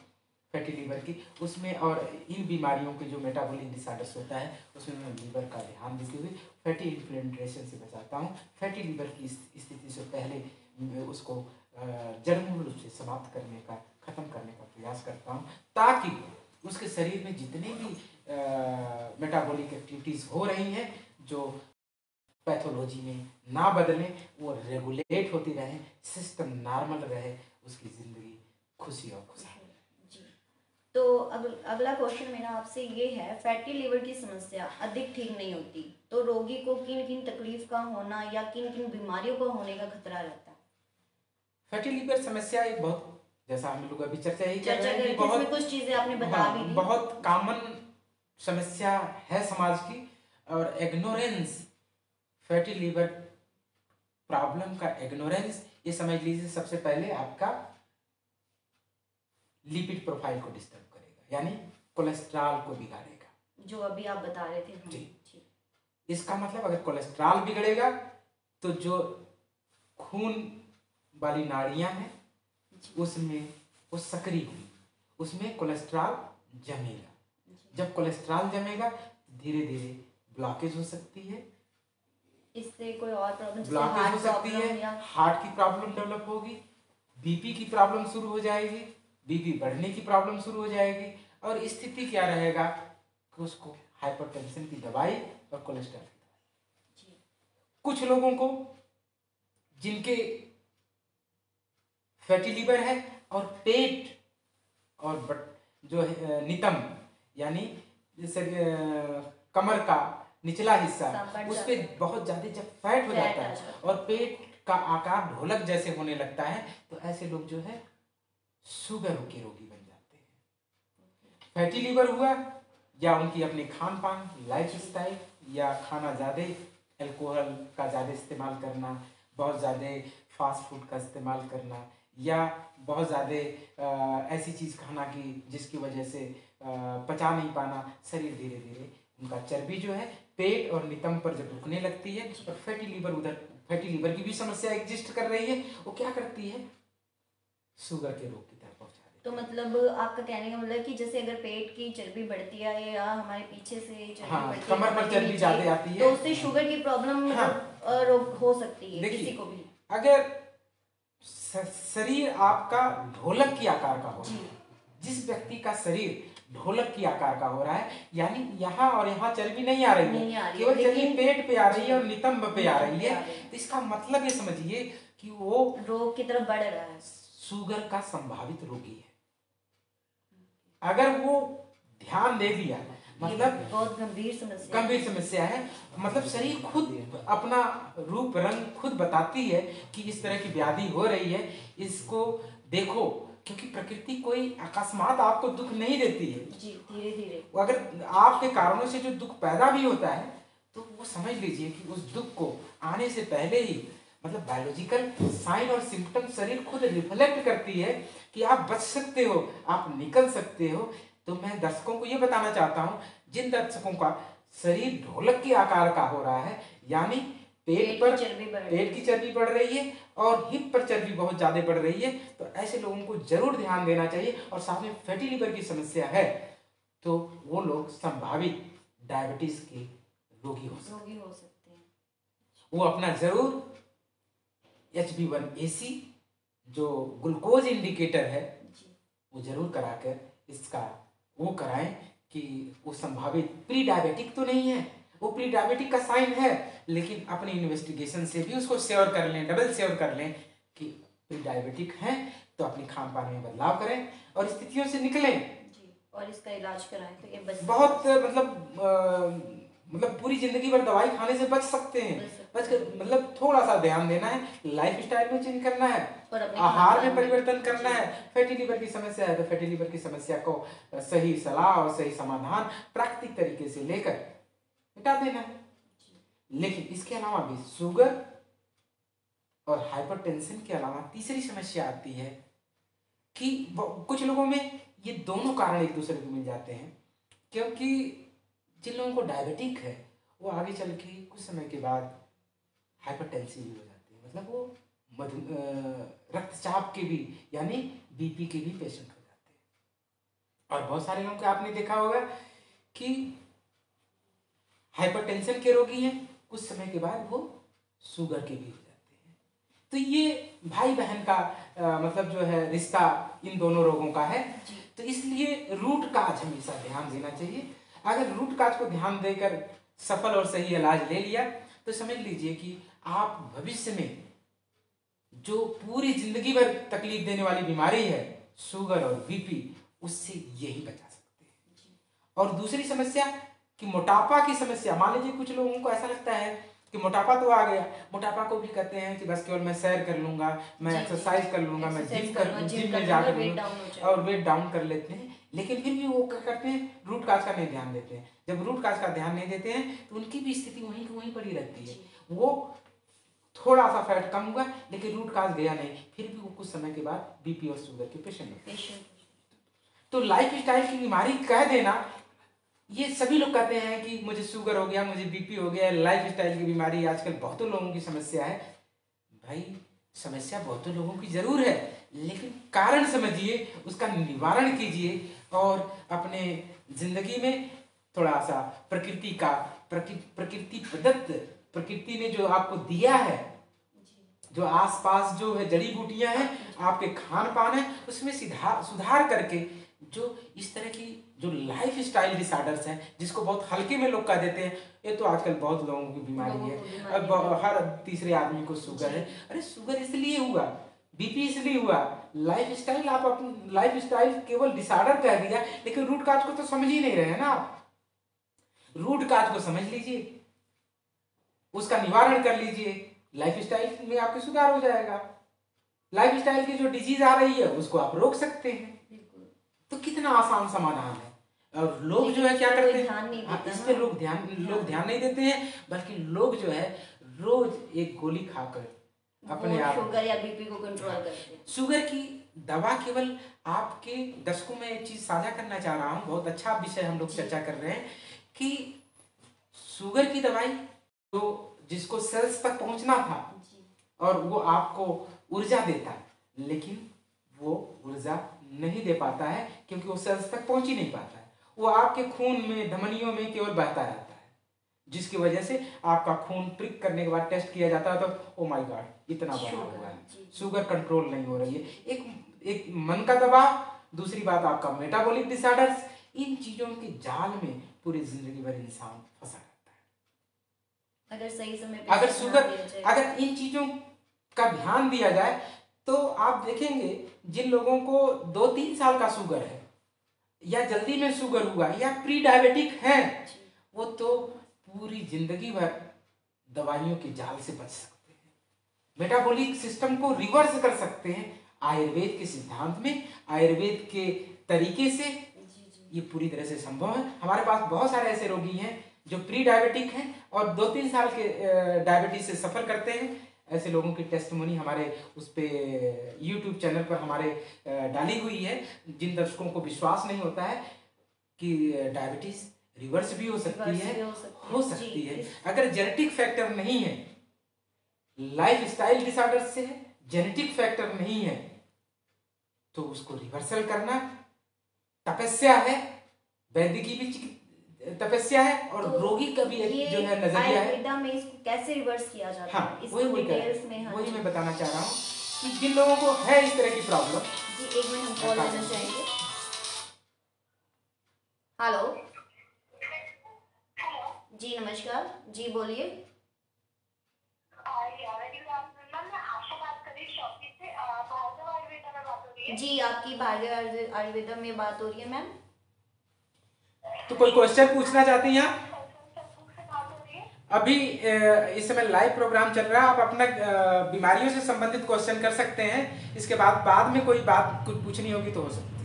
फैटी लीवर की, उसमें और इन बीमारियों के जो मेटाबॉलिक डिसऑर्डर्स होता है उसमें मैं लीवर का ध्यान देते हुए फैटी इन्फ्लेमेशन से बचाता हूँ। फैटी लीवर की स्थिति से पहले उसको जड़मूल रूप से समाप्त करने का, खत्म करने का प्रयास करता हूँ, ताकि उसके शरीर में जितने भी मेटाबॉलिक एक्टिविटीज़ हो रही हैं जो पैथोलॉजी में ना बदलें, वो रेगुलेट होती रहे, सिस्टम नॉर्मल रहे, उसकी ज़िंदगी खुशी और खुशहाल। जी, तो अगला क्वेश्चन मेरा आपसे ये है, फैटी लीवर की समस्या अधिक ठीक नहीं होती तो रोगी को किन किन तकलीफ का होना या किन किन बीमारियों का होने का खतरा रहता है? फैटी लीवर समस्या एक बहुत, जैसा हम लोग अभी चर्चा ही कर रहे हैं कि बहुत कुछ चीजें आपने बता भी दी, बहुत कॉमन समस्या है समाज की। और इग्नोरेंस, फैटी लीवर प्रॉब्लम का इग्नोरेंस, ये समझ लीजिए सबसे पहले आपका लिपिड प्रोफाइल को डिस्टर्ब करेगा, यानी कोलेस्ट्रॉल को बिगाड़ेगा, जो अभी आप बता रहे थे। जी, इसका मतलब अगर कोलेस्ट्रॉल बिगड़ेगा तो जो खून वाली नाड़ियां हैं उसमें वो सक्रिय हुई, उसमें कोलेस्ट्रॉल जमेगा। जब कोलेस्ट्रॉल जमेगा धीरे धीरे ब्लॉकेज हो सकती है, इससे कोई और प्रॉब्लम, ब्लॉकेज हो सकती है, हार्ट की प्रॉब्लम डेवलप होगी, बीपी की प्रॉब्लम शुरू हो जाएगी, बीपी बढ़ने की प्रॉब्लम शुरू हो जाएगी, और स्थिति क्या रहेगा कि उसको हाइपरटेंशन की दवाई और कोलेस्ट्रॉल की दवाई। कुछ लोगों को जिनके फैटी लीवर है और पेट और जो है नितंब, यानी जैसे कमर का निचला हिस्सा, उस पर बहुत ज्यादा जब फैट हो जाता है और पेट का आकार ढोलक जैसे होने लगता है, तो ऐसे लोग जो है शुगर के रोगी बन जाते हैं। फैटी लीवर हुआ या उनकी अपनी खान पान, लाइफ स्टाइल, या खाना ज़्यादा, अल्कोहल का ज़्यादा इस्तेमाल करना, बहुत ज़्यादा फास्ट फूड का इस्तेमाल करना, या बहुत ज़्यादा ऐसी चीज़ खाना कि जिसकी वजह से पचा नहीं पाना, शरीर धीरे धीरे उनका चर्बी जो है पेट और नितंब पर जब रुकने लगती है, और फैटी लीवर, उधर फैटी लीवर की भी समस्या एग्जिस्ट कर रही है, वो क्या करती है, शुगर के रोग की तरफ पहुंचा देती है। तो मतलब आपका कहने का मतलब कि जैसे अगर पेट की चर्बी बढ़ती है या हमारे पीछे से चर्बी बढ़ती है, कमर पर चर्बी ज्यादा आती है, तो उससे शुगर की प्रॉब्लम मतलब हो सकती है किसी को भी। अगर शरीर आपका ढोलक की आकार का हो, जिस व्यक्ति का शरीर ढोलक की आकार का हो रहा है, यानी यहाँ और यहाँ चर्बी नहीं आ रही है, केवल चर्बी पेट पे आ रही है और नितंब पे आ रही है, तो इसका मतलब ये समझिए कि वो रोग की तरफ बढ़ रहा है, शुगर का संभावित रोगी है। अगर वो ध्यान दे दिया, मतलब बहुत गंभीर समस्या है, मतलब शरीर खुद अपना रूप रंग खुद बताती है कि इस तरह की व्याधि हो रही है, इसको देखो, क्योंकि प्रकृति कोई अकस्मात आपको दुख नहीं देती है जी, धीरे धीरे अगर आपके कारणों से जो दुख पैदा भी होता है तो वो समझ लीजिए कि उस दुख को आने से पहले ही, मतलब बायोलॉजिकल साइन और सिम्टम शरीर खुद रिफ्लेक्ट करती है कि आप बच सकते हो, आप निकल सकते हो। तो मैं दर्शकों को ये बताना चाहता हूँ, जिन दर्शकों का शरीर ढोलक के आकार का हो रहा है, यानी पेट की चर्बी बढ़ रही है और हिप पर चर्बी बहुत ज्यादा बढ़ रही है, तो ऐसे लोगों को जरूर ध्यान देना चाहिए। और साथ में फैटी लीवर की समस्या है तो वो लोग संभावित डायबिटीज के रोगी हो सकते हैं। वो अपना जरूर HB1AC जो ग्लूकोज इंडिकेटर है वो जरूर कराकर इसका वो कराएं कि वो संभावित प्री डायबिटिक तो नहीं है, वो प्री डायबिटिक का साइन है, लेकिन अपनी इन्वेस्टिगेशन से भी उसको श्योर कर लें, डबल श्योर कर लें कि प्री डायबिटिक है, तो अपनी खान पान में बदलाव करें और स्थितियों से निकलें जी, और इसका इलाज कराएं तो ये बहुत मतलब पूरी जिंदगी भर दवाई खाने से बच सकते हैं। मतलब थोड़ा सा ध्यान देना है, लाइफ स्टाइल में चेंज करना है, आहार में परिवर्तन करना है। फैटी लीवर की समस्या है तो फैटी लीवर की समस्या को सही सलाह और सही समाधान प्राकृतिक तरीके से लेकर मिटा देना है। लेकिन इसके अलावा भी शुगर और हाइपरटेंशन के अलावा तीसरी समस्या आती है कि कुछ लोगों में ये दोनों कारण एक दूसरे को मिल जाते हैं, क्योंकि जिन लोगों को डायबिटिक है वो आगे चल के कुछ समय के बाद हाइपरटेंसिव भी हो जाते हैं, मतलब वो रक्तचाप के भी यानी बीपी के भी पेशेंट हो जाते हैं। और बहुत सारे लोगों को आपने देखा होगा कि हाइपरटेंशन के रोगी हैं, कुछ समय के बाद वो शुगर के भी हो जाते हैं। तो ये भाई बहन का मतलब जो है रिश्ता इन दोनों रोगों का है। तो इसलिए रूट काज हमेशा ध्यान देना चाहिए। अगर रूट काज को ध्यान देकर सफल और सही इलाज ले लिया तो समझ लीजिए कि आप भविष्य में जो पूरी जिंदगी भर तकलीफ देने वाली बीमारी है शुगर और बीपी, उससे यही बचा सकते हैं। और दूसरी समस्या कि मोटापा की समस्या, मान लीजिए कुछ लोगों को ऐसा लगता है कि मोटापा तो आ गया, मोटापा को भी कहते हैं कि बस केवल मैं सैर कर लूंगा, मैं एक्सरसाइज कर लूंगा, मैं जिम में जाकर और वेट डाउन कर लेते हैं। लेकिन फिर भी वो क्या करते हैं, रूट काज का नहीं ध्यान देते हैं। जब रूट काज का ध्यान नहीं देते हैं तो उनकी भी स्थिति वहीं की वहीं पड़ी रहती है। वो थोड़ा सा फैट कम हुआ लेकिन रूट काज गया नहीं, फिर भी वो कुछ समय के बाद बीपी और शुगर के पेशेंट होते हैं। तो लाइफ स्टाइल की बीमारी कह देना, ये सभी लोग कहते हैं कि मुझे शुगर हो गया, मुझे बीपी हो गया, लाइफ स्टाइल की बीमारी आजकल बहुतों लोगों की समस्या है। भाई समस्या बहुतों लोगों की जरूर है, लेकिन कारण समझिए, उसका निवारण कीजिए और अपने जिंदगी में थोड़ा सा प्रकृति का प्रकृति प्रदत्त, प्रकृति ने जो आपको दिया है, जो आसपास जो है जड़ी बूटियां हैं, आपके खान पान है, उसमें सुधार करके जो इस तरह की जो लाइफ स्टाइल डिसऑर्डर्स हैं, जिसको बहुत हल्के में लोग कह देते हैं, ये तो आजकल बहुत लोगों की बीमारी है। अब हर तीसरे आदमी को शुगर है। अरे शुगर इसलिए हुआ, बीपी इसलिए हुआ, लाइफ स्टाइल, आप अपनी लाइफ स्टाइल केवल डिसऑर्डर कह दिया, लेकिन रूट काज को तो समझ ही नहीं रहे हैं ना आप। रूट काज को समझ लीजिए, उसका निवारण कर लीजिए, लाइफ स्टाइल में आपके सुधार हो जाएगा। लाइफ स्टाइल की जो डिजीज आ रही है उसको आप रोक सकते हैं। तो कितना आसान समाधान है। और लोग जो है क्या करते हैं, इस पे लोग ध्यान नहीं देते हैं, बल्कि लोग जो है रोज एक गोली खाकर अपने आप शुगर या बीपी को कंट्रोल करते हैं। शुगर की दवा केवल आपके दर्शकों में एक चीज साझा करना चाह रहा हूँ, बहुत अच्छा विषय हम लोग चर्चा कर रहे हैं कि शुगर की दवाई तो जिसको सेल्स तक पहुंचना था और वो आपको ऊर्जा देता है, लेकिन वो ऊर्जा नहीं दे पाता है क्योंकि वो सेल्स तक पहुंच ही नहीं पाता है। वो आपके खून में, धमनियों में केवल बहता रहता है, जिसकी वजह से आपका खून प्रिक करने के बाद टेस्ट किया जाता है तो ओ माय गॉड इतना बढ़ा हुआ है, शुगर कंट्रोल नहीं हो रही है। एक मन का दबाव, दूसरी बात आपका मेटाबॉलिक डिसऑर्डर्स, इन चीजों के जाल में पूरी जिंदगी भर इंसान फंसा रहता है। अगर सही समय पे अगर इन चीजों का ध्यान दिया जाए तो आप देखेंगे जिन लोगों को 2-3 साल का शुगर है या जल्दी में शुगर हुआ या प्री डायबिटिक है, वो तो पूरी जिंदगी भर दवाइयों के जाल से बच सकते हैं, मेटाबॉलिक सिस्टम को रिवर्स कर सकते हैं आयुर्वेद के सिद्धांत में, आयुर्वेद के तरीके से। ये पूरी तरह से संभव है। हमारे पास बहुत सारे ऐसे रोगी हैं जो प्री डायबिटिक हैं और 2-3 साल के डायबिटीज से सफर करते हैं। ऐसे लोगों की टेस्टमोनी हमारे उस पे यूट्यूब चैनल पर हमारे डाली हुई है। जिन दर्शकों को विश्वास नहीं होता है कि डायबिटीज रिवर्स भी हो सकती है, अगर जेनेटिक फैक्टर नहीं है, लाइफ स्टाइल डिसऑर्डर से जेनेटिक फैक्टर नहीं है, तो उसको रिवर्सल करना तपस्या है, वैदिकी भी तपस्या है और तो रोगी का भी एक जो है नजरिया है। में इसको कैसे रिवर्स किया जाता है, इसको डिटेल्स में वही मैं बताना चाह रहा हूँ कि जिन लोगों को है इस तरह की प्रॉब्लम। जी एक मिनट हम कॉल लेना चाहेंगे। हेलो जी नमस्कार, जी बोलिए। जी आपकी भार्गव आयुर्वेदा में बात हो रही है मैम। तो कोई क्वेश्चन पूछना चाहते हैं आप? अभी इस समय लाइव प्रोग्राम चल रहा है, आप अपना बीमारियों से संबंधित क्वेश्चन कर सकते हैं। इसके बाद में कोई बात कुछ पूछनी होगी तो हो सकती है।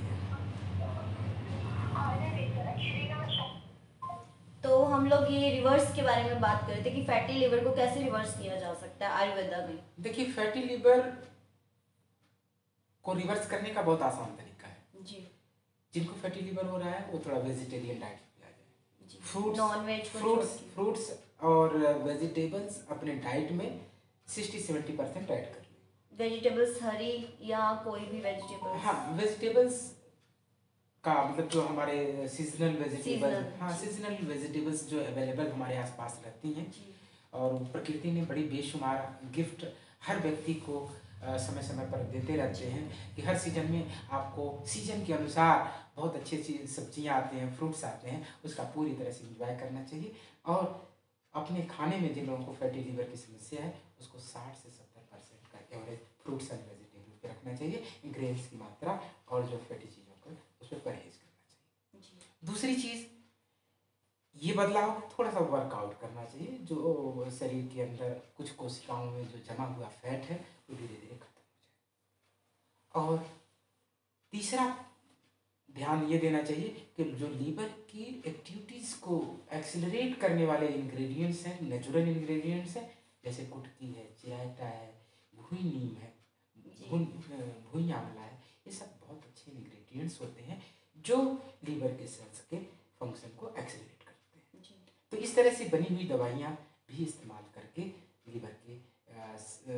तो हम लोग ये रिवर्स के बारे में बात कर रहे थे कि फैटी लिवर को कैसे रिवर्स किया जा सकता है आयुर्वेदा में। देखिए फैटी लिवर को रिवर्स करने का बहुत आसान तरीका है जी। जिनको फैटी लिवर हो रहा है वो थोड़ा वेजिटेरियन डाइट पे आ जाए, फ्रूट्स और वेजिटेबल्स अपने डाइट में 60-70% ऐड कर ले। वेजिटेबल्स हरी या कोई भी वेजिटेबल्स? हाँ वेजिटेबल्स का मतलब जो हमारे सीजनल वेजिटेबल, हाँ जी। सीजनल वेजिटेबल्स जो अवेलेबल हमारे आसपास रहती हैं, जी। और प्रकृति ने बड़ी बेशुमार गिफ्ट हर व्यक्ति को समय समय पर देते रहते हैं कि हर सीजन में आपको सीजन के अनुसार बहुत अच्छी अच्छी सब्जियां आते हैं, फ्रूट्स आते हैं, उसका पूरी तरह से एंजॉय करना चाहिए। और अपने खाने में जिन लोगों को फैटी लीवर की समस्या है उसको 60 से 70% का एवरेज फ्रूट्स एंड वेजिटेबल पे रखना चाहिए, ग्रेन्स की मात्रा और जो फैटी चीज़ों को उस पर परहेज करना चाहिए। दूसरी चीज़ ये बदलाव, थोड़ा सा वर्कआउट करना चाहिए, जो शरीर के अंदर कुछ कोशिकाओं में जो जमा हुआ फैट है वो धीरे धीरे खत्म हो जाए। और तीसरा ध्यान ये देना चाहिए कि जो लीवर की एक्टिविटीज़ को एक्सेलरेट करने वाले इंग्रेडिएंट्स हैं, नेचुरल इंग्रेडिएंट्स हैं, जैसे कुटकी है, चिरायता है, भुई नीम है, भुई आंवला है, ये सब बहुत अच्छे इंग्रेडिएंट्स होते हैं जो लीवर के सेल्स के फंक्शन को एक्सेलरेट करते हैं। तो इस तरह से बनी हुई दवाइयाँ भी इस्तेमाल करके लीवर के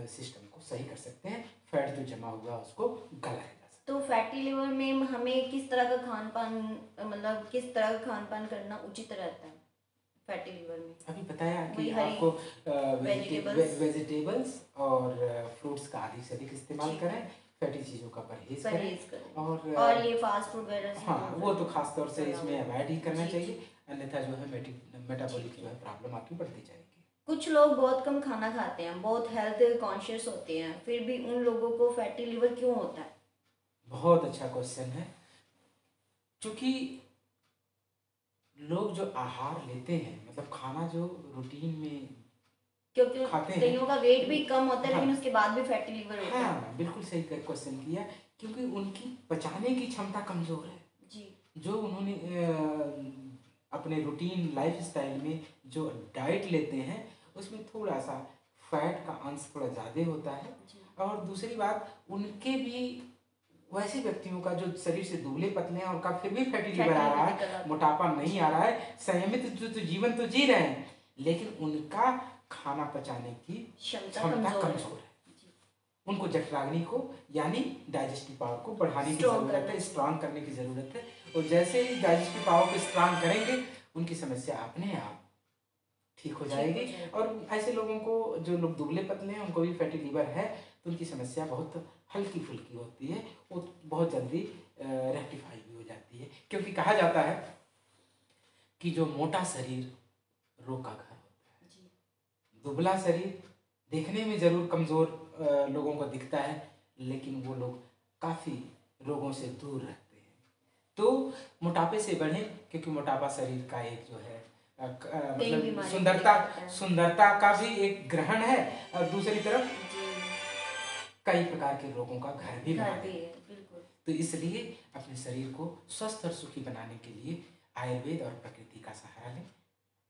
सिस्टम को सही कर सकते हैं, फैट जो जमा हुआ उसको गलाया जा सकता है। तो फैटी लिवर में हमें किस तरह का खान पान, मतलब किस तरह का खान पान करना उचित रहता है फैटी लिवर में? अभी बताया कि आपको वेजिटेबल्स और फ्रूट्स का अधिक से अधिक इस्तेमाल करें, फैटी चीज़ों का परहेज करें, और ये फास्ट फूड वगैरह, हाँ वो तो खास तौर से इसमें अवॉइड ही करना चाहिए, अन्यथा जो है मेटाबॉलिक जो है प्रॉब्लम आपकी बढ़ती जाएगी। कुछ लोग बहुत कम खाना खाते हैं, बहुत हेल्थ कॉन्शियस होते हैं, फिर भी उन लोगों को फैटी लिवर क्यों होता है? बहुत अच्छा क्वेश्चन है। क्योंकि लोग जो आहार लेते हैं, मतलब खाना जो रूटीन में क्योंकि खाते हैं, कईयों का वेट भी कम होता है, हाँ, लेकिन उसके बाद भी फैटी लिवर होता है। हाँ बिल्कुल सही क्वेश्चन किया, क्योंकि उनकी पचाने की क्षमता कमजोर है जी। जो उन्होंने अपने रूटीन लाइफ स्टाइल में जो डाइट लेते हैं उसमें थोड़ा सा फैट का अंश थोड़ा ज़्यादा होता है। और दूसरी बात, उनके भी वैसे व्यक्तियों का जो शरीर से दुबले पतले हैं, उनका फिर भी फैटी लिवर आ रहा है, मोटापा नहीं आ रहा है, संयमित जो जीवन तो जी रहे हैं, लेकिन उनका खाना पचाने की क्षमता कमजोर है। उनको जठराग्नि को यानी डाइजेस्टिव पावर को बढ़ाने की जरूरत है, स्ट्रांग करने की जरूरत है। और जैसे ही डाइजेस्टिव पावर को स्ट्रांग करेंगे उनकी समस्या अपने आप ठीक हो जाएगी। और ऐसे लोगों को, जो लोग दुबले पतले हैं, उनको भी फैटी लीवर है तो उनकी समस्या बहुत हल्की फुल्की होती है, वो बहुत जल्दी रेक्टिफाई भी हो जाती है। क्योंकि कहा जाता है कि जो मोटा शरीर रोग का घर होता है, दुबला शरीर देखने में जरूर कमजोर लोगों को दिखता है, लेकिन वो लोग काफी रोगों से दूर रहते हैं। तो मोटापे से बढें, क्योंकि मोटापा शरीर का एक जो है मतलब सुंदरता का भी एक ग्रहण है, और दूसरी तरफ कई प्रकार के रोगों का घर भी है। तो इसलिए अपने शरीर को स्वस्थ और सुखी बनाने के लिए आयुर्वेद और प्रकृति का सहारा लें,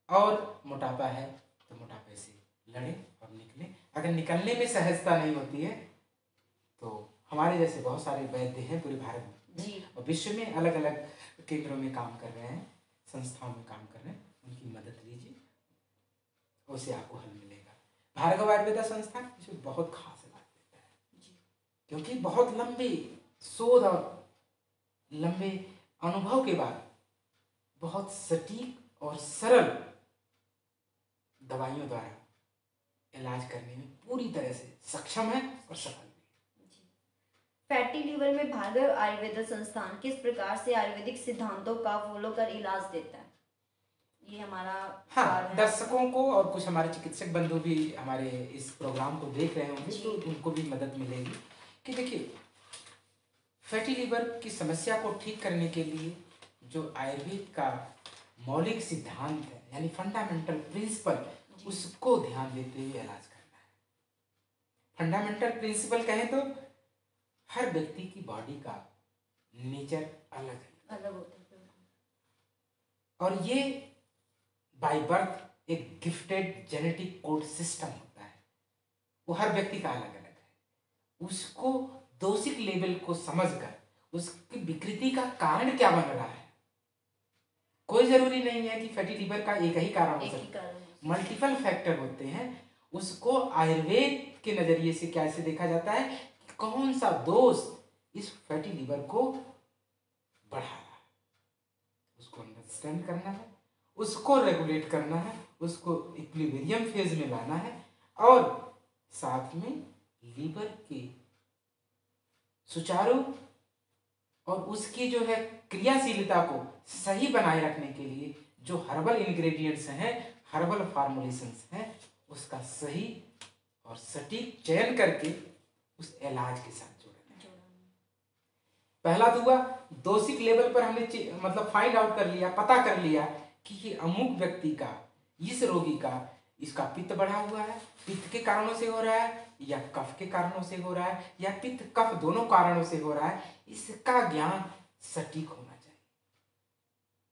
और मोटापा है तो मोटापे से लड़ें और निकलें। अगर निकलने में सहजता नहीं होती है तो हमारे जैसे बहुत सारे वैद्य हैं पूरे भारत में और विश्व में अलग अलग केंद्रों में काम कर रहे हैं, संस्थाओं में काम कर रहे हैं, उनकी मदद लीजिए, उससे आपको हल मिलेगा। भार्गव आयुर्वेदा संस्थान इसमें बहुत खास बात देता है, क्योंकि बहुत लंबे शोध और लंबे अनुभव के बाद बहुत सटीक और सरल दवाइयों द्वारा इलाज करने में पूरी तरह से सक्षम है और सफल भी। फैटी लीवर में भार्गव आयुर्वेदा संस्थान किस प्रकार से आयुर्वेदिक सिद्धांतों का फॉलो कर इलाज देता है? ये हमारा हाँ, दर्शकों को और कुछ हमारे चिकित्सक बंधु भी हमारे इस प्रोग्राम को देख रहे होंगे तो उनको भी मदद मिलेगी कि देखिए, फैटी लीवर की समस्या को ठीक करने के लिए जो आयुर्वेद का मौलिक सिद्धांत है, यानी फंडामेंटल प्रिंसिपल, उसको ध्यान देते हुए इलाज करना है। फंडामेंटल प्रिंसिपल कहें तो हर व्यक्ति की बॉडी का नेचर अलग होता है, और ये बाय बर्थ एक गिफ्टेड जेनेटिक कोड सिस्टम होता है, वो हर व्यक्ति का अलग अलग है। उसको डोसिक लेवल को समझकर उसकी विकृति का कारण क्या बन रहा है, कोई जरूरी नहीं है कि फैटी लीवर का एक ही कारण हो सकता है, मल्टीपल फैक्टर होते हैं। उसको आयुर्वेद के नजरिए से कैसे देखा जाता है कि कौन सा दोष इस फैटी लीवर को बढ़ा रहा है, उसको अंडरस्टैंड करना है, उसको रेगुलेट करना है, उसको इक्विलिब्रियम फेज में लाना है, और साथ में लीवर के सुचारू और उसकी जो है क्रियाशीलता को सही बनाए रखने के लिए जो हर्बल इंग्रेडिएंट्स हैं, हर्बल फार्मुलेशंस हैं, उसका सही और सटीक चयन करके उस इलाज के साथ जोड़ना है। पहला तो हुआ डोसिक लेवल पर हमने मतलब फाइंड आउट कर लिया, पता कर लिया कि ये अमुक व्यक्ति का, इस रोगी का, इसका पित्त बढ़ा हुआ है, पित्त के कारणों से हो रहा है या कफ के कारणों से हो रहा है या पित्त कफ दोनों कारणों से हो रहा है, इसका ज्ञान सटीक होना चाहिए।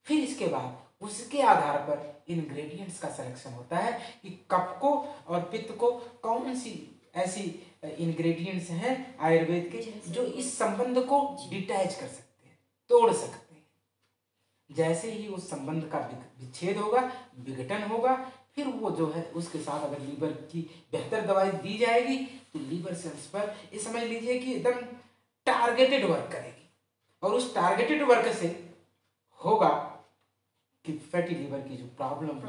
फिर इसके बाद उसके आधार पर इंग्रेडिएंट्स का सिलेक्शन होता है कि कफ को और पित्त को कौन सी ऐसी इंग्रेडिएंट्स हैं आयुर्वेद के जो इस संबंध को डिटैच कर सकते हैं, तोड़ सकते हैं। जैसे ही उस संबंध का विच्छेद होगा, विघटन होगा, फिर वो जो है उसके साथ अगर लीवर की बेहतर दवाई दी जाएगी तो लीवर सेल्स पर ये समझ लीजिए कि एकदम टारगेटेड वर्क करेगी, और उस टारगेटेड वर्क से होगा कि फैटी लीवर की जो प्रॉब्लम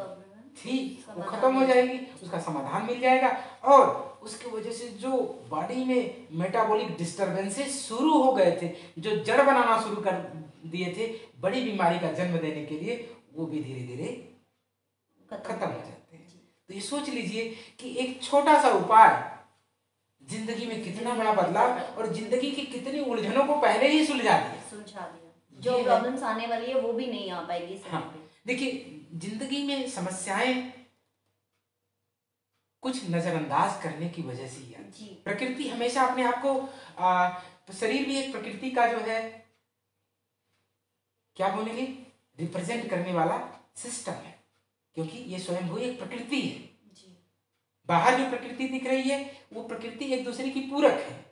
थी वो खत्म हो जाएगी, उसका समाधान मिल जाएगा, और उसकी वजह से जो बॉडी में मेटाबॉलिक डिस्टरबेंसेस शुरू हो गए थे, जो जड़ बनाना शुरू कर दिए थे बड़ी बीमारी का जन्म देने के लिए, वो भी धीरे धीरे खत्म हो जाते हैं। तो ये सोच लीजिए कि एक छोटा सा उपाय जिंदगी में कितना बड़ा बदलाव और जिंदगी की कितनी उलझनों को पहले ही सुलझा दिया। जो प्रॉब्लम्स आने वाली है वो भी नहीं आ पाएगी। हाँ, देखिए जिंदगी में समस्याएं कुछ नजरअंदाज करने की वजह से ही आती है। प्रकृति हमेशा अपने आप को तो शरीर भी एक प्रकृति का जो है क्या बोलेंगे रिप्रेजेंट करने वाला सिस्टम है, क्योंकि ये स्वयं एक प्रकृति है। बाहर जो प्रकृति दिख रही है वो प्रकृति एक दूसरे की पूरक है।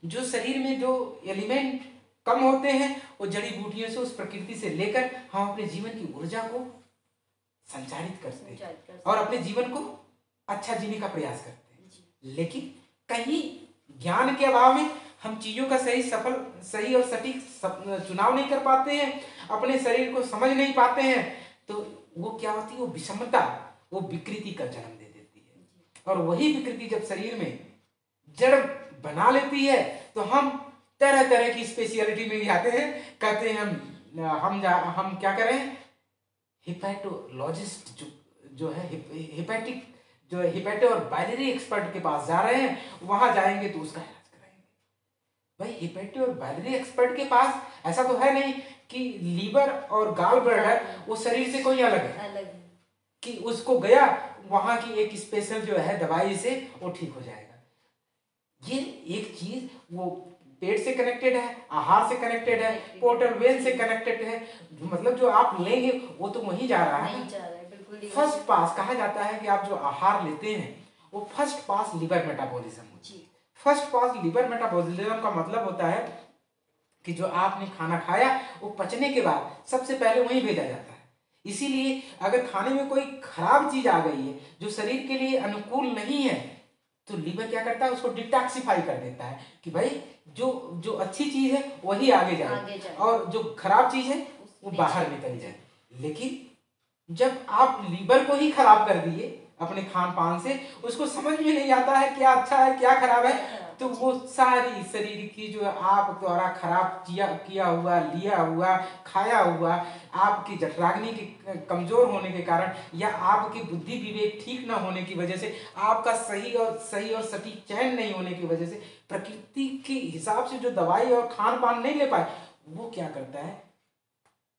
जो शरीर में जो एलिमेंट कम होते हैं वो जड़ी बूटियों से उस प्रकृति से लेकर हम अपने जीवन की ऊर्जा को संचारित करते हैं और अपने जीवन को अच्छा जीने का प्रयास करते हैं। लेकिन कहीं ज्ञान के अभाव में हम चीजों का सही और सटीक चुनाव नहीं कर पाते हैं, अपने शरीर को समझ नहीं पाते हैं, तो वो क्या होती है, वो विषमता, वो विकृति का जन्म दे देती है। और वही विकृति जब शरीर में जड़ बना लेती है तो हम तरह तरह की स्पेशलिटी में जाते हैं, कहते हैं हम क्या करें, हिपैटोलॉजिस्ट जो है हिपैटिक जो हिपैटो और बाइलरी एक्सपर्ट के पास जा रहे हैं, वहां जाएंगे तो उसका इलाज कराएंगे। भाई हिपैटो और बाइलरी एक्सपर्ट के पास ऐसा तो है नहीं कि लीवर और गाल ब्लैडर वो शरीर से कोई अलग है कि उसको गया वहां की एक स्पेशल जो है दवाई से वो ठीक हो जाएगा। ये एक चीज वो पेट से कनेक्टेड है, आहार से कनेक्टेड है, पोर्टल वेन से कनेक्टेड है, मतलब जो आप लेंगे वो तो वहीं जा रहा है। फर्स्ट पास कहा जाता है कि आप जो आहार लेते हैं वो first pass liver metabolism. First pass liver metabolism का मतलब होता है कि जो आपने खाना खाया वो पचने के बाद सबसे पहले वहीं भेजा जाता है। इसीलिए अगर खाने में कोई खराब चीज आ गई है जो शरीर के लिए अनुकूल नहीं है तो लीवर क्या करता है, उसको डिटॉक्सिफाई कर देता है कि भाई जो अच्छी चीज है वही आगे जाए और जो खराब चीज है वो बाहर निकल जाए। लेकिन जब आप लीवर को ही खराब कर दिए अपने खान पान से, उसको समझ में नहीं आता है क्या अच्छा है क्या खराब है, तो वो सारी शरीर की जो आप द्वारा खराब किया हुआ, लिया हुआ, खाया हुआ, आपकी जठराग्नि के कमजोर होने के कारण या आपकी बुद्धि विवेक ठीक न होने की वजह से, आपका सही और सटीक चयन नहीं होने की वजह से, प्रकृति के हिसाब से जो दवाई और खान पान नहीं ले पाए, वो क्या करता है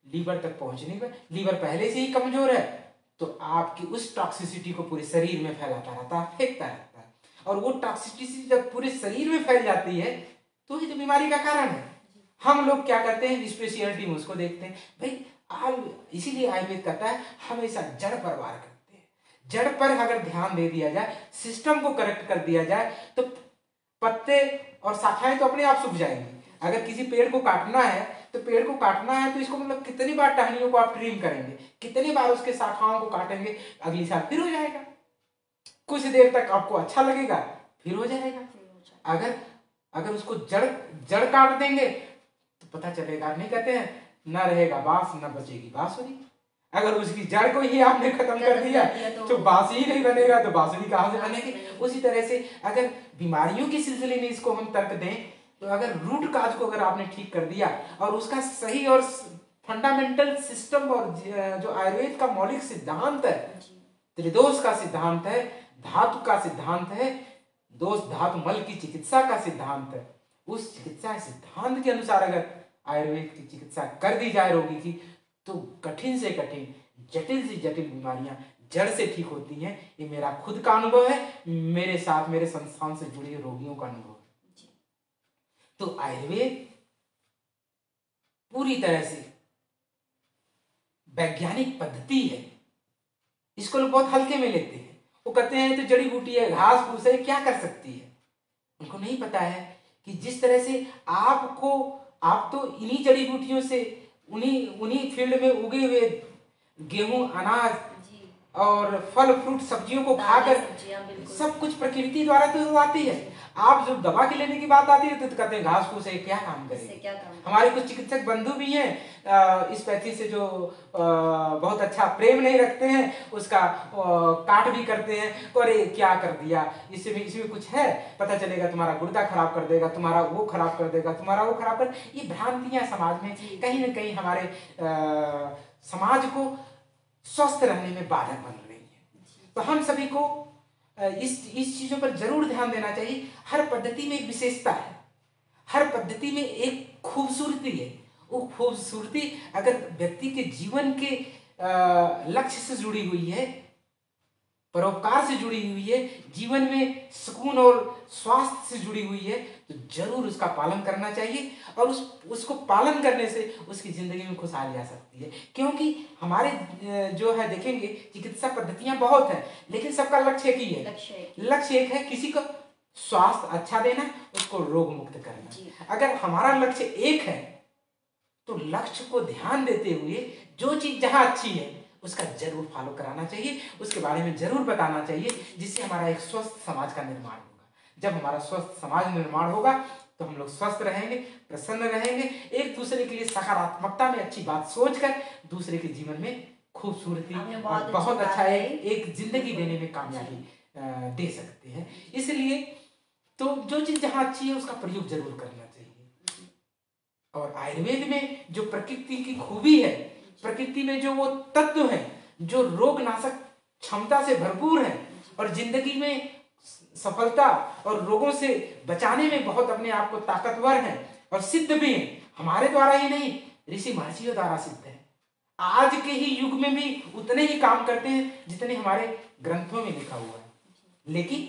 लीवर तक पहुंचने में, लीवर पहले से ही कमजोर है तो आपकी उस टॉक्सिसिटी को पूरे शरीर में फैलाता रहता है, फेंकता रहता है। और वो टॉक्सिसिटी जब पूरे शरीर में फैल जाती है तो ही तो बीमारी का कारण है। हम लोग क्या करते हैं, स्पेशलिटी में उसको देखते हैं। भाई इसीलिए आयुर्वेद कहता है हमेशा जड़ पर वार करते हैं। जड़ पर अगर ध्यान दे दिया जाए, सिस्टम को करेक्ट कर दिया जाए तो पत्ते और शाखाएं तो अपने आप सूख जाएंगी। अगर किसी पेड़ को काटना है तो पेड़ को काटना है तो इसको मतलब कितनी बार टहनियों को आप ट्रिम करेंगे, कितनी बार उसके शाखाओं को काटेंगे, अगली साल फिर हो जाएगा। कुछ देर तक आपको अच्छा लगेगा फिर हो जाएगा। अगर उसको जड़ काट देंगे तो पता चलेगा। नहीं कहते हैं न रहेगा बांस न बचेगी बांसुरी। अगर उसकी जड़ को ही आपने खत्म कर दिया तो बांस ही नहीं बनेगा तो बांसुरी कहाँ से बनेगी। उसी तरह से अगर बीमारियों के सिलसिले में इसको हम तर्क दें तो अगर रूट काज को अगर आपने ठीक कर दिया और उसका सही और फंडामेंटल सिस्टम और जो आयुर्वेद का मौलिक सिद्धांत है, त्रिदोष का सिद्धांत है, धातु का सिद्धांत है, दोष धातु मल की चिकित्सा का सिद्धांत है, उस चिकित्सा सिद्धांत के अनुसार अगर आयुर्वेद की चिकित्सा कर दी जाए रोगी की तो कठिन से कठिन जटिल से जटिल बीमारियां जड़ से ठीक होती हैं। ये मेरा खुद का अनुभव है, मेरे साथ मेरे संस्थान से जुड़े रोगियों का अनुभव है। तो आयुर्वेद पूरी तरह से वैज्ञानिक पद्धति है। इसको लोग बहुत हल्के में लेते हैं। वो कहते हैं तो जड़ी बूटी है, घास फूस है, क्या कर सकती है। उनको नहीं पता है कि जिस तरह से आप तो इन्हीं जड़ी बूटियों से उन्हीं फील्ड में उगे हुए गेहूं अनाज और फल फ्रूट सब्जियों को खाकर सब कुछ प्रकृति द्वारा तो आती है। आप जब दवा के लेने की बात आती है तो कहते हैं घास फूस है, क्या काम करेगी। हमारे कुछ चिकित्सक बंधु भी हैं इस पैथी से जो बहुत अच्छा प्रेम नहीं रखते हैं, उसका काट भी करते हैं और ये क्या कर दिया, इसमें कुछ है, पता चलेगा तुम्हारा गुर्दा खराब कर देगा, तुम्हारा वो खराब कर देगा, तुम्हारा वो खराब कर। ये भ्रांतियां समाज में कहीं न कहीं हमारे समाज को स्वस्थ रहने में बाधक बन रही है। तो हम सभी को इस चीजों पर जरूर ध्यान देना चाहिए। हर पद्धति में एक विशेषता है, हर पद्धति में एक खूबसूरती है। वो खूबसूरती अगर व्यक्ति के जीवन के लक्ष्य से जुड़ी हुई है, परोपकार से जुड़ी हुई है, जीवन में सुकून और स्वास्थ्य से जुड़ी हुई है, तो जरूर उसका पालन करना चाहिए और उसको पालन करने से उसकी जिंदगी में खुशहाली आ सकती है। क्योंकि हमारे जो है देखेंगे चिकित्सा पद्धतियां बहुत है, लेकिन सबका लक्ष्य एक ही है। लक्ष्य एक है, किसी को स्वास्थ्य अच्छा देना, उसको रोग मुक्त करना। अगर हमारा लक्ष्य एक है तो लक्ष्य को ध्यान देते हुए जो चीज जहां अच्छी है उसका जरूर फॉलो कराना चाहिए, उसके बारे में जरूर बताना चाहिए, जिससे हमारा एक स्वस्थ समाज का निर्माण होगा। जब हमारा स्वस्थ समाज निर्माण होगा तो हम लोग स्वस्थ रहेंगे, प्रसन्न रहेंगे, एक दूसरे के लिए सकारात्मकता में अच्छी बात सोचकर दूसरे के जीवन में खूबसूरती और बहुत अच्छा एक जिंदगी देने में कामयाबी दे सकते हैं। इसलिए तो जो चीज जहां अच्छी है उसका प्रयोग जरूर करना चाहिए। और आयुर्वेद में जो प्रकृति की खूबी है, प्रकृति में जो वो तत्व है जो रोग नाशक क्षमता से भरपूर है और जिंदगी में सफलता और रोगों से बचाने में बहुत अपने आप को ताकतवर है और सिद्ध भी है। हमारे द्वारा ही नहीं, ऋषि महर्षियों द्वारा सिद्ध है। आज के ही युग में भी उतने ही काम करते हैं जितने हमारे ग्रंथों में लिखा हुआ है। लेकिन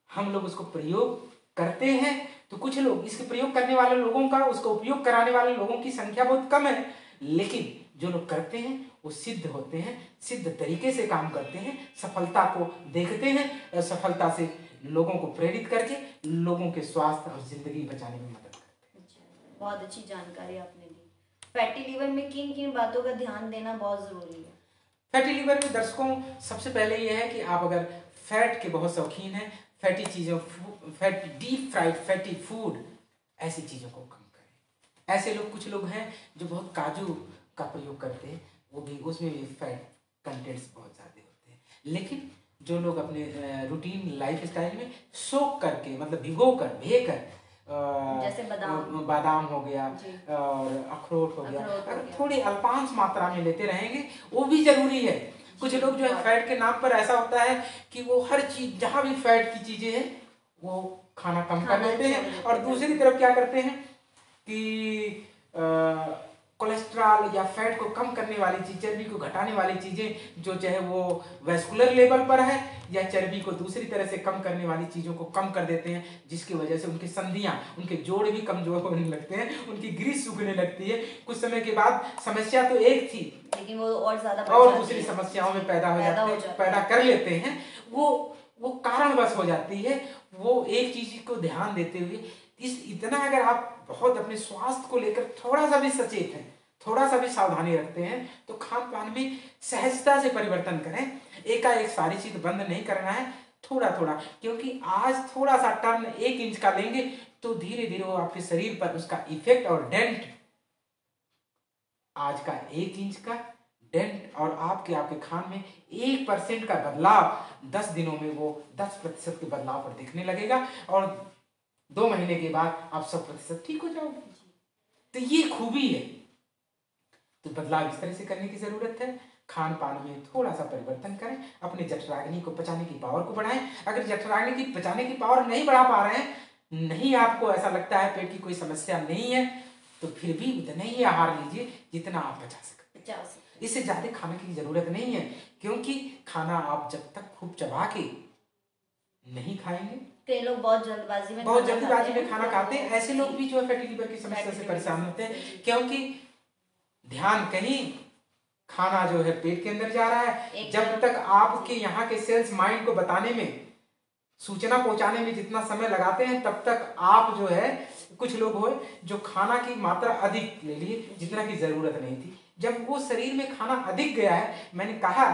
हम लोग उसको प्रयोग करते हैं तो कुछ लोग इसके प्रयोग करने वाले लोगों का, उसको उपयोग कराने वाले लोगों की संख्या बहुत कम है, लेकिन जो लोग करते हैं वो सिद्ध होते हैं, सिद्ध तरीके से काम करते हैं, सफलता को देखते हैं, सफलता से लोगों को प्रेरित करके लोगों के स्वास्थ्य और जिंदगी बचाने में मदद करते हैं। बहुत अच्छी जानकारी आपने दी। फैटी लीवर में किन किन बातों का ध्यान देना बहुत जरूरी है? फैटी लीवर में दर्शकों सबसे पहले यह है कि आप अगर फैट के बहुत शौकीन हैं, फैटी चीजों, डीप फ्राइड फैटी फूड, ऐसी चीजों को कम करें। ऐसे लोग, कुछ लोग हैं जो बहुत काजू का प्रयोग करते हैं, वो भी उसमें भी फैट कंटेंट्स बहुत ज्यादा होते हैं। लेकिन जो लोग अपने रूटीन लाइफ स्टाइल में सोख करके, मतलब भिगो कर, भेकर, जैसे बादाम हो गया और अखरोट हो गया, अगर थोड़ी अल्पांश मात्रा में लेते रहेंगे वो भी जरूरी है। कुछ लोग जो है फैट के नाम पर ऐसा होता है कि वो हर चीज, जहां भी फैट की चीजें हैं वो खाना कम कर लेते हैं, और दूसरी तरफ क्या करते हैं कि कोलेस्ट्रॉल या फैट को कम करने वाली चीज, चर्बी को घटाने वाली चीजें, जो चाहे वो वैस्कुलर लेवल पर है या चर्बी को दूसरी तरह से कम करने वाली चीजों को कम कर देते हैं, जिसकी वजह से उनकी संधियां, उनके जोड़ भी कमजोर होने लगते हैं, उनकी ग्रीस सूखने लगती है। कुछ समय के बाद समस्या तो एक थी, लेकिन वो और ज्यादा और दूसरी समस्याओं में पैदा कर लेते हैं। वो कारणवश हो जाती है। वो एक चीज को ध्यान देते हुए इतना अगर आप बहुत अपने स्वास्थ्य को लेकर थोड़ा सा भी सचेत हैं, थोड़ा सा भी सावधानी रखते हैं, तो खान पान में सहजता से परिवर्तन करें। एकाएक सारी चीज बंद नहीं करना है, थोड़ा थोड़ा, क्योंकि आज थोड़ा सा टर्न 1 इंच का लेंगे तो धीरे धीरे वो आपके शरीर पर उसका इफेक्ट और डेंट आज का 1 इंच का डेंट और आपके खान में 1% का बदलाव 10 दिनों में वो 10% के बदलाव पर दिखने लगेगा और 2 महीने के बाद आप 100% ठीक हो जाओगे। तो ये खूबी है। तो बदलाव इस तरह से करने की जरूरत है। खान पान में थोड़ा सा परिवर्तन करें, अपने जठराग्नि को पचाने की पावर को बढ़ाएं। अगर जठराग्नि की पचाने की पावर नहीं बढ़ा पा रहे हैं, नहीं आपको ऐसा लगता है पेट की कोई समस्या नहीं है, तो फिर भी उतना ही आहार लीजिए जितना आप पचा सकते। इससे ज्यादा खाने की जरूरत नहीं है, क्योंकि खाना आप जब तक खूब चबा के नहीं खाएंगे। कई लोग बहुत जल्दबाजी में खाना खाते हैं। ऐसे लोग भी जो है फैटी लिवर की समस्या से परेशान होते हैं, क्योंकि ध्यान कहीं खाना जो है पेट के अंदर जा रहा है। जब तक आपके यहाँ के सेल्स माइंड को बताने में, सूचना पहुंचाने में जितना समय लगाते हैं, तब तक आप जो है, कुछ लोग हो जो खाना की मात्रा अधिक ले लिए जितना की जरूरत नहीं थी। जब वो शरीर में खाना अधिक गया है, मैंने कहा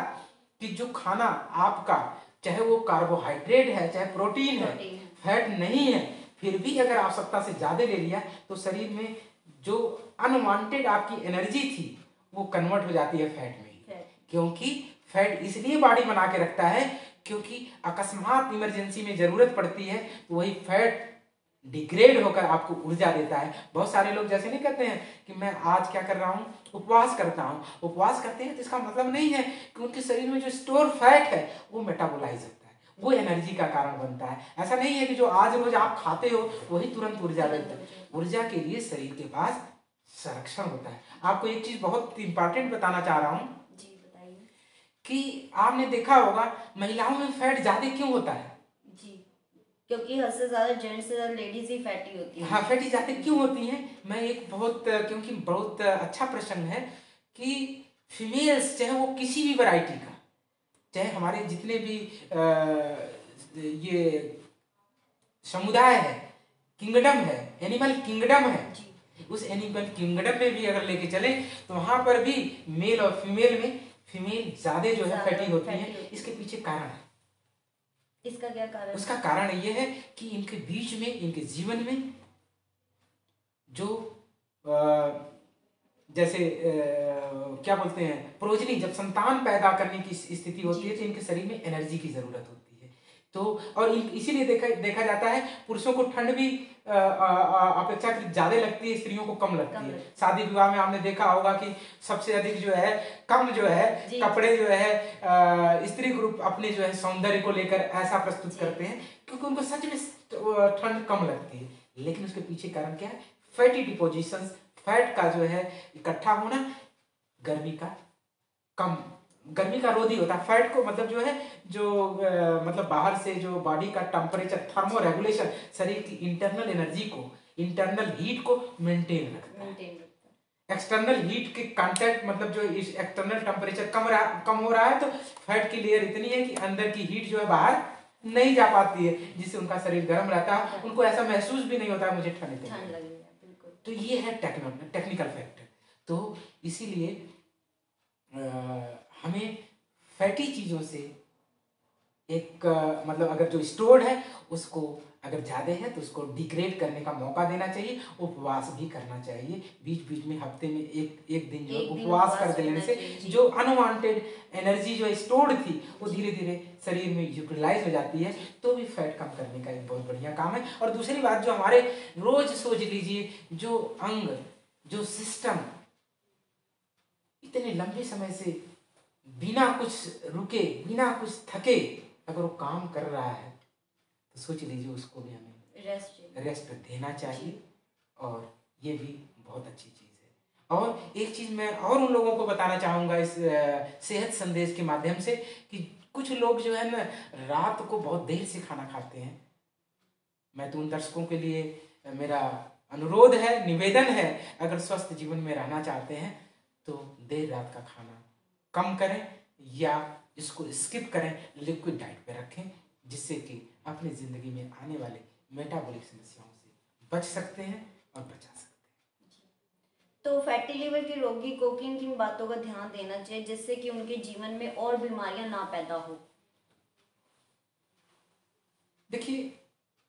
कि जो खाना आपका, चाहे वो कार्बोहाइड्रेट है चाहे प्रोटीन है, फैट नहीं है, फिर भी अगर आवश्यकता से ज्यादा ले लिया तो शरीर में जो अनवांटेड आपकी एनर्जी थी वो कन्वर्ट हो जाती है फैट में। क्योंकि फैट इसलिए बॉडी बना के रखता है क्योंकि अकस्मात इमरजेंसी में जरूरत पड़ती है, तो वही फैट डिग्रेड होकर आपको ऊर्जा देता है। बहुत सारे लोग जैसे नहीं कहते हैं कि मैं आज क्या कर रहा हूं, उपवास करता हूं। उपवास करते हैं तो इसका मतलब नहीं है कि उनके शरीर में जो स्टोर फैट है वो मेटाबोलाइज होता है, वो एनर्जी का कारण बनता है। ऐसा नहीं है कि जो आज रोज आप खाते हो वही तुरंत ऊर्जा देता है। ऊर्जा के लिए शरीर के पास संरक्षण होता है। आपको एक चीज बहुत इंपॉर्टेंट बताना चाह रहा हूं कि आपने देखा होगा महिलाओं में फैट ज्यादा क्यों होता है? क्योंकि हद से ज्यादा जेंट्स से ज्यादा लेडीज ही फैटी होती है। हाँ, फैटी ज्यादा क्यों होती हैं? मैं एक क्योंकि बहुत अच्छा प्रश्न है कि फीमेल्स, चाहे वो किसी भी वैरायटी का, चाहे हमारे जितने भी ये समुदाय है, किंगडम है, एनिमल किंगडम है, उस एनिमल किंगडम में भी अगर लेके चले तो वहां पर भी मेल और फीमेल में फीमेल ज्यादा जो है फैटी होती है। इसके पीछे कारण है। इसका क्या कारण? उसका कारण यह है कि इनके बीच में, इनके जीवन में जो जैसे क्या बोलते हैं, प्रोजनी, जब संतान पैदा करने की स्थिति होती है तो इनके शरीर में एनर्जी की जरूरत होती है। तो और इसीलिए देखा जाता है पुरुषों को ठंड भी अपेक्षाकृत ज्यादा लगती है, स्त्रियों को कम लगती है। शादी विवाह में आपने देखा होगा कि सबसे अधिक जो है कम जो है कपड़े जो है स्त्री ग्रुप अपने जो है सौंदर्य को लेकर ऐसा प्रस्तुत करते हैं क्योंकि उनको सच में ठंड कम लगती है। लेकिन उसके पीछे कारण क्या है? फैटी डिपोजिशंस, फैट का जो है इकट्ठा होना, गर्मी का रोधी होता है। फैट को मतलब जो है मतलब बाहर से जो बॉडी का टेम्परेचर, थर्मो रेगुलेशन, शरीर की इंटरनल एनर्जी को, इंटरनल हीट को मेंटेन रखता है। एक्सटर्नल हीट के कांटेक्ट, मतलब जो एक्सटर्नल टेम्परेचर कम हो रहा है तो फैट की लेयर इतनी है कि अंदर की हीट जो है बाहर नहीं जा पाती है, जिससे उनका शरीर गर्म रहता है। उनको ऐसा महसूस भी नहीं होता मुझे ठंड लग रही है। तो ये है टेक्निकल फैक्टर। तो इसीलिए हमें फैटी चीजों से एक मतलब अगर जो स्टोर्ड है उसको अगर ज्यादा है तो उसको डिग्रेड करने का मौका देना चाहिए। उपवास भी करना चाहिए, बीच बीच में हफ्ते में एक दिन जो उपवास कर देने से जो अनवांटेड एनर्जी जो स्टोर्ड थी वो धीरे धीरे शरीर में यूटिलाइज हो जाती है, तो भी फैट कम करने का एक बहुत बढ़िया काम है। और दूसरी बात, जो हमारे रोज सोच लीजिए जो अंग, जो सिस्टम इतने लंबे समय से बिना कुछ रुके, बिना कुछ थके अगर वो काम कर रहा है तो सोच लीजिए उसको भी हमें रेस्ट देना चाहिए। और ये भी बहुत अच्छी चीज है। और एक चीज मैं और उन लोगों को बताना चाहूंगा इस सेहत संदेश के माध्यम से कि कुछ लोग जो है ना रात को बहुत देर से खाना खाते हैं। मैं तो उन दर्शकों के लिए मेरा अनुरोध है, निवेदन है, अगर स्वस्थ जीवन में रहना चाहते हैं तो देर रात का खाना कम करें या इसको स्किप करें, लिक्विड डाइट पे रखें, जिससे कि अपनी जिंदगी में आने वाले मेटाबॉलिक समस्याओं से बच सकते हैं और बचा सकते हैं। तो फैटी लिवर के रोगी को किन किन बातों का ध्यान देना चाहिए जिससे कि उनके जीवन में और बीमारियां ना पैदा हो? देखिए,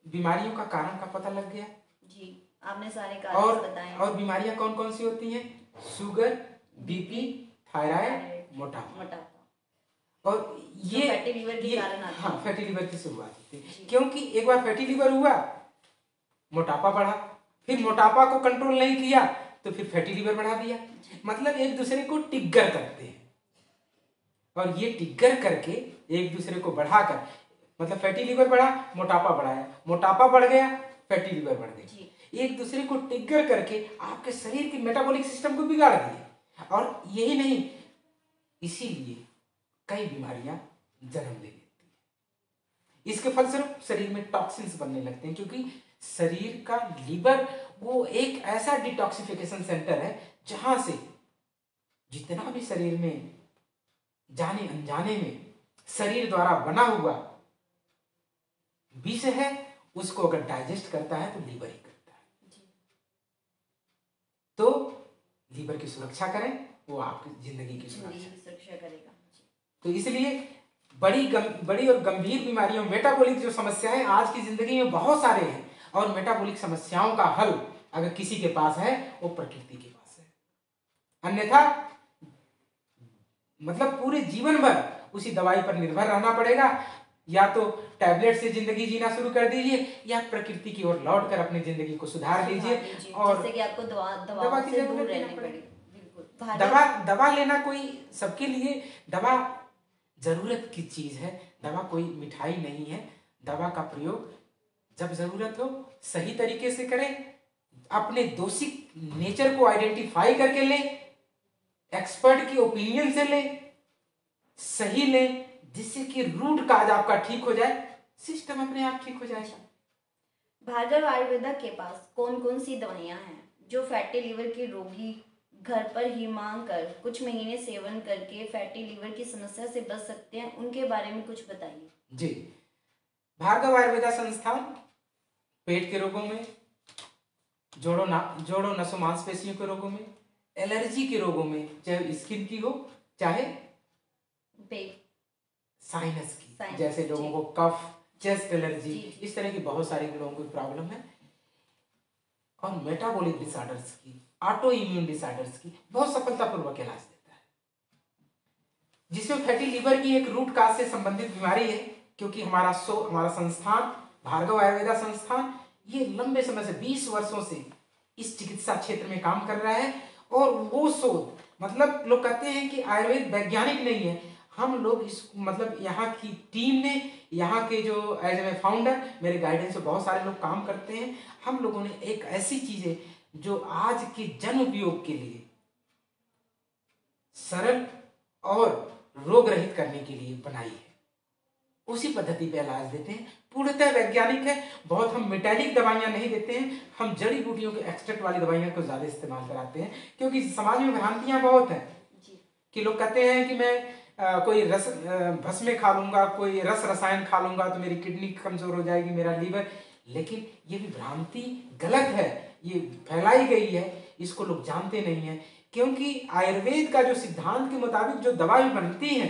बीमारियों का कारण का पता लग गया जी, आपने सारे कारण बताए। और बीमारियां कौन कौन सी होती हैं? शुगर, बीपी, थायराइड, मोटापा। और ये फैटी लीवर के कारण आती है। हाँ, फैटी लीवर की शुरुआत होती है, क्योंकि एक बार फैटी लीवर हुआ, मोटापा बढ़ा, फिर मोटापा को कंट्रोल नहीं किया तो फिर फैटी लीवर बढ़ा दिया। मतलब एक दूसरे को टिग्गर करते हैं, और ये टिग्गर करके एक दूसरे को बढ़ाकर, मतलब फैटी लीवर बढ़ा, मोटापा बढ़ाया, मोटापा बढ़ गया, फैटी लीवर बढ़ गई, एक दूसरे को टिग्गर करके आपके शरीर के मेटाबॉलिक सिस्टम को बिगाड़ दिया। और यही नहीं, इसीलिए कई बीमारियां जन्म ले लेती है। इसके फलस्वरूप शरीर में टॉक्सिन्स बनने लगते हैं, क्योंकि शरीर का लीवर वो एक ऐसा डिटॉक्सिफिकेशन सेंटर है जहां से जितना भी शरीर में जाने अनजाने में शरीर द्वारा बना हुआ विष है, उसको अगर डाइजेस्ट करता है तो लीवर ही करता है। तो लीवर की सुरक्षा करें, वो आपकी जिंदगी की सुरक्षा करेगा। तो इसलिए बड़ी और गंभीर बीमारियों, मेटाबॉलिक जो समस्याएं आज की जिंदगी में बहुत सारे हैं, और मेटाबॉलिक समस्याओं का हल अगर किसी के पास है, वो प्रकृति के पास है। अन्यथा मतलब पूरे जीवन भर उसी दवाई पर निर्भर रहना पड़ेगा। या तो टैबलेट से जिंदगी जीना शुरू कर दीजिए, या प्रकृति की ओर लौटकर अपनी जिंदगी को सुधार लीजिए। और जैसे कि आपको दवा की जरूरत रहनी पड़ेगी। दवा लेना कोई सबके लिए दवा जरूरत की चीज है, दवा कोई मिठाई नहीं है। दवा का प्रयोग जब जरूरत हो सही तरीके से करें, अपने दोषी नेचर को आइडेंटिफाई करके लें, एक्सपर्ट की ओपिनियन से लें, सही लें, जिससे कि रूट काज आपका ठीक हो जाए, सिस्टम अपने आप ठीक हो जाएगा। भार्गव आयुर्वेदा के पास कौन कौन सी दवाइयां हैं जो फैटी लीवर के रोगी घर पर ही मांग कर कुछ महीने सेवन करके फैटी लीवर की समस्या से बच सकते हैं, उनके बारे में कुछ बताइए। जी, भार्गव आयुर्वेदा संस्थान पेट के रोगों में, जोड़ों नसों मांसपेशियों के रोगों में, एलर्जी के रोगों में, चाहे स्किन की हो चाहे साइनस की, जैसे लोगों को कफ, चेस्ट एलर्जी, इस तरह की बहुत सारे लोगों को प्रॉब्लम है, और मेटाबॉलिक डिसऑर्डर्स की, ऑटो इम्यून डिसऑर्डर्स की बहुत सफलतापूर्वक इलाज देता है, जिसमें फैटी लीवर की एक रूट काज से संबंधित बीमारी है। क्योंकि हमारा संस्थान भार्गव आयुर्वेदा संस्थान ये लंबे समय से 20 वर्षों से इस चिकित्सा क्षेत्र में काम कर रहा है। और वो शोध, मतलब लोग कहते हैं कि आयुर्वेद वैज्ञानिक नहीं है, हम लोग इस मतलब यहाँ की टीम ने, यहाँ के जो एज ए फाउंडर, मेरे गाइडेंस से बहुत सारे लोग काम करते हैं, हम लोगों ने एक ऐसी चीज है जो आज के जन उपयोग के लिए सरल और रोग रहित करने के लिए बनाई है, उसी पद्धति पे इलाज देते हैं। पूर्णतः वैज्ञानिक है। बहुत हम मेटालिक दवाइयां नहीं देते हैं, हम जड़ी बूटियों के एक्सट्रैक्ट वाली दवाइयां को ज्यादा इस्तेमाल कराते हैं। क्योंकि समाज में भ्रांतियां बहुत हैं कि लोग कहते हैं कि मैं कोई रस भस्में खा लूंगा, कोई रसायन खा लूंगा तो मेरी किडनी कमजोर हो जाएगी, मेरा लीवर। लेकिन ये भी भ्रांति गलत है, ये फैलाई गई है, इसको लोग जानते नहीं है। क्योंकि आयुर्वेद का जो सिद्धांत के मुताबिक जो दवाई बनती है,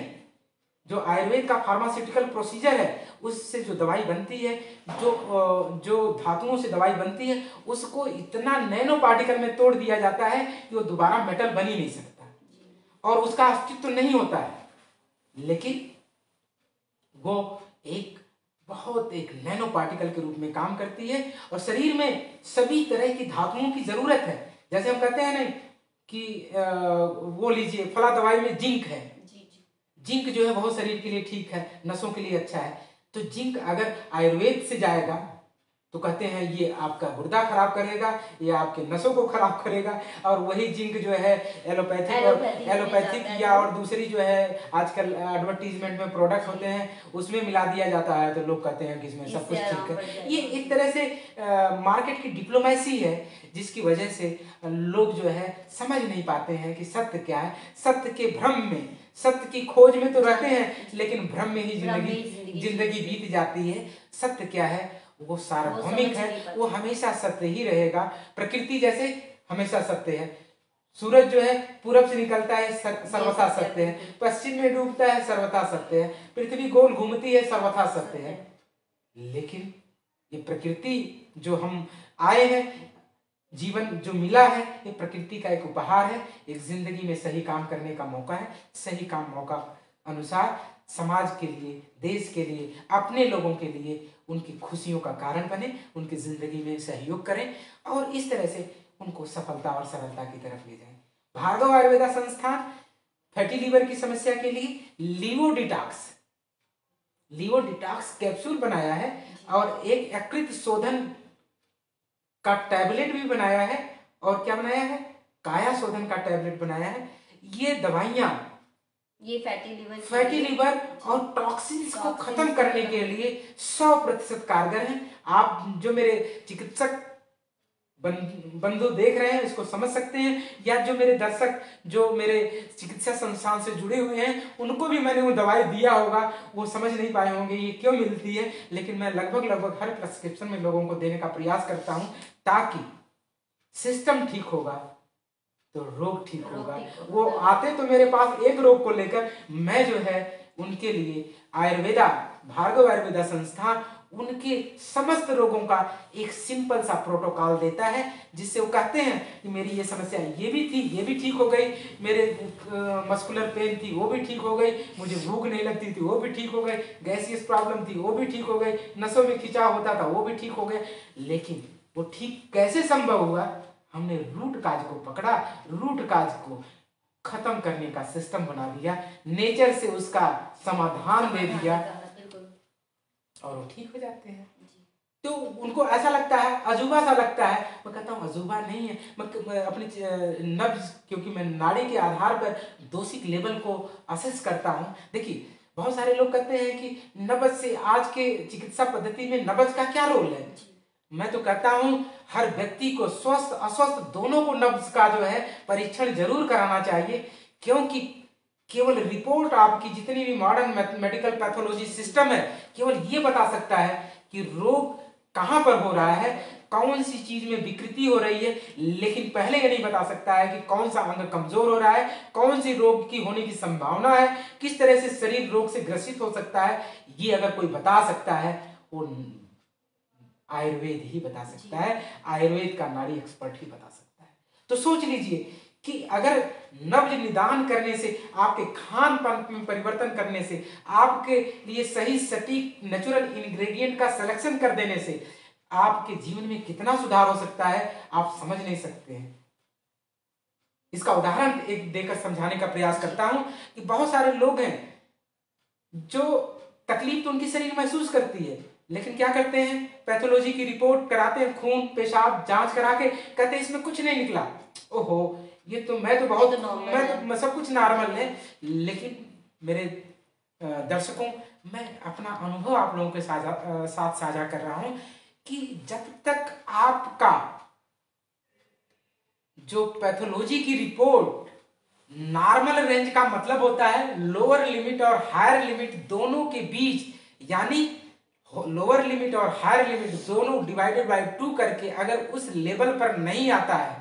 जो आयुर्वेद का फार्मास्यूटिकल प्रोसीजर है, उससे जो दवाई बनती है, जो धातुओं से दवाई बनती है, उसको इतना नैनो पार्टिकल में तोड़ दिया जाता है कि वो दोबारा मेटल बन ही नहीं सकता और उसका अस्तित्व नहीं होता है। लेकिन वो एक नैनो पार्टिकल के रूप में काम करती है और शरीर में सभी तरह की धातुओं की जरूरत है। जैसे हम कहते हैं ना कि वो लीजिए फला दवाई में जिंक है, जिंक जो है बहुत शरीर के लिए ठीक है, नसों के लिए अच्छा है। तो जिंक अगर आयुर्वेद से जाएगा तो कहते हैं ये आपका गुर्दा खराब करेगा, ये आपके नसों को खराब करेगा। और वही जिंक जो है एलोपैथिक या और दूसरी जो है आजकल एडवर्टीजमेंट में प्रोडक्ट होते हैं उसमें मिला दिया जाता है, तो लोग कहते हैं कि इसमें सब कुछ ठीक है। ये एक तरह से मार्केट की डिप्लोमेसी है, जिसकी वजह से लोग जो है समझ नहीं पाते हैं कि सत्य क्या है। सत्य के भ्रम में, सत्य की खोज में तो रहते हैं, लेकिन भ्रम में ही जिंदगी बीत जाती है। सत्य क्या है? वो सार्वभौमिक है, वो हमेशा सत्य ही रहेगा। प्रकृति जैसे हमेशा सत्य है। सूरज जो है पूरब से निकलता है, सर्वथा सत्य है। पश्चिम में डूबता है, सर्वथा सत्य है। पृथ्वी गोल घूमती है, सर्वथा सत्य है। लेकिन ये प्रकृति जो हम आए हैं, जीवन जो मिला है ये प्रकृति का एक उपहार है, एक जिंदगी में सही काम करने का मौका है। सही काम मौका अनुसार समाज के लिए, देश के लिए, अपने लोगों के लिए उनकी खुशियों का कारण बने, उनकी जिंदगी में सहयोग करें और इस तरह से उनको सफलता और सरलता की तरफ ले जाएं। भार्गव आयुर्वेदा संस्थान फैटी लीवर की समस्या के लिए लीवो डिटॉक्स कैप्सूल बनाया है और एक यकृत शोधन का टैबलेट भी बनाया है। और क्या बनाया है? काया शोधन का टैबलेट बनाया है। ये दवाइयां ये फैटी लीवर और टॉक्सिन्स को खत्म करने के लिए 100% कारगर हैं। आप जो मेरे चिकित्सक बंधु देख रहे हैं इसको समझ सकते हैं, या जो मेरे दर्शक जो मेरे चिकित्सा संस्थान से जुड़े हुए हैं उनको भी मैंने वो दवाई दिया होगा, वो समझ नहीं पाए होंगे ये क्यों मिलती है, लेकिन मैं लगभग हर प्रिस्क्रिप्शन में लोगों को देने का प्रयास करता हूं ताकि सिस्टम ठीक होगा तो रोग ठीक होगा। वो आते तो मेरे पास एक रोग को लेकर, मैं जो है उनके लिए भार्गव आयुर्वेदा संस्थान उनके समस्त रोगों का एक सिंपल सा प्रोटोकॉल देता है, जिससे वो कहते हैं कि मेरी ये समस्या ये भी थी, ये भी ठीक हो गई, मेरे मस्कुलर पेन थी वो भी ठीक हो गई, मुझे भूख नहीं लगती थी वो भी ठीक हो गई, गैसियस प्रॉब्लम थी वो भी ठीक हो गई, नसों में खिंचाव होता था वो भी ठीक हो गया। लेकिन वो ठीक कैसे संभव हुआ? हमने रूट काज को पकड़ा, रूट काज को खत्म करने का सिस्टम बना दिया, नेचर से उसका समाधान दे दिया और वो ठीक हो जाते हैं। तो उनको ऐसा लगता है, अजूबा सा लगता है। मैं कहता हूँ अजूबा नहीं है, मैं अपनी नब्ज, क्योंकि मैं नाड़ी के आधार पर दोषिक लेवल को असेस करता हूँ। देखिए बहुत सारे लोग कहते हैं कि नब्ज से, आज के चिकित्सा पद्धति में नब्ज का क्या रोल है? मैं तो कहता हूँ हर व्यक्ति को स्वस्थ अस्वस्थ दोनों को नब्ज का जो है परीक्षण जरूर कराना चाहिए, क्योंकि केवल रिपोर्ट आपकी जितनी भी मॉडर्न मेडिकल पैथोलॉजी सिस्टम है केवल ये बता सकता है कि रोग कहां पर हो रहा है, कौन सी चीज में विकृति हो रही है, लेकिन पहले ये नहीं बता सकता है कि कौन सा अंग कमजोर हो रहा है, कौन सी रोग की होने की संभावना है, किस तरह से शरीर रोग से ग्रसित हो सकता है। ये अगर कोई बता सकता है वो आयुर्वेद ही बता सकता है, आयुर्वेद का नाड़ी एक्सपर्ट ही बता सकता है। तो सोच लीजिए कि अगर नब्ज निदान करने से, आपके खान पान में परिवर्तन करने से, आपके लिए सही सटीक नेचुरल इंग्रेडिएंट का सिलेक्शन कर देने से आपके जीवन में कितना सुधार हो सकता है आप समझ नहीं सकते हैं। इसका उदाहरण एक देकर समझाने का प्रयास करता हूं कि बहुत सारे लोग हैं जो तकलीफ तो उनकी शरीर महसूस करती है, लेकिन क्या करते हैं, पैथोलॉजी की रिपोर्ट कराते हैं, खून पेशाब जांच करा के कहते हैं इसमें कुछ नहीं निकला, ओहो ये तो मैं तो सब कुछ नॉर्मल है। लेकिन मेरे दर्शकों, मैं अपना अनुभव आप लोगों के साथ साझा कर रहा हूं कि जब तक आपका जो पैथोलॉजी की रिपोर्ट नॉर्मल रेंज का मतलब होता है लोअर लिमिट और हायर लिमिट दोनों के बीच, यानी लोअर लिमिट और हायर लिमिट दोनों डिवाइडेड बाय 2 करके अगर उस लेवल पर नहीं आता है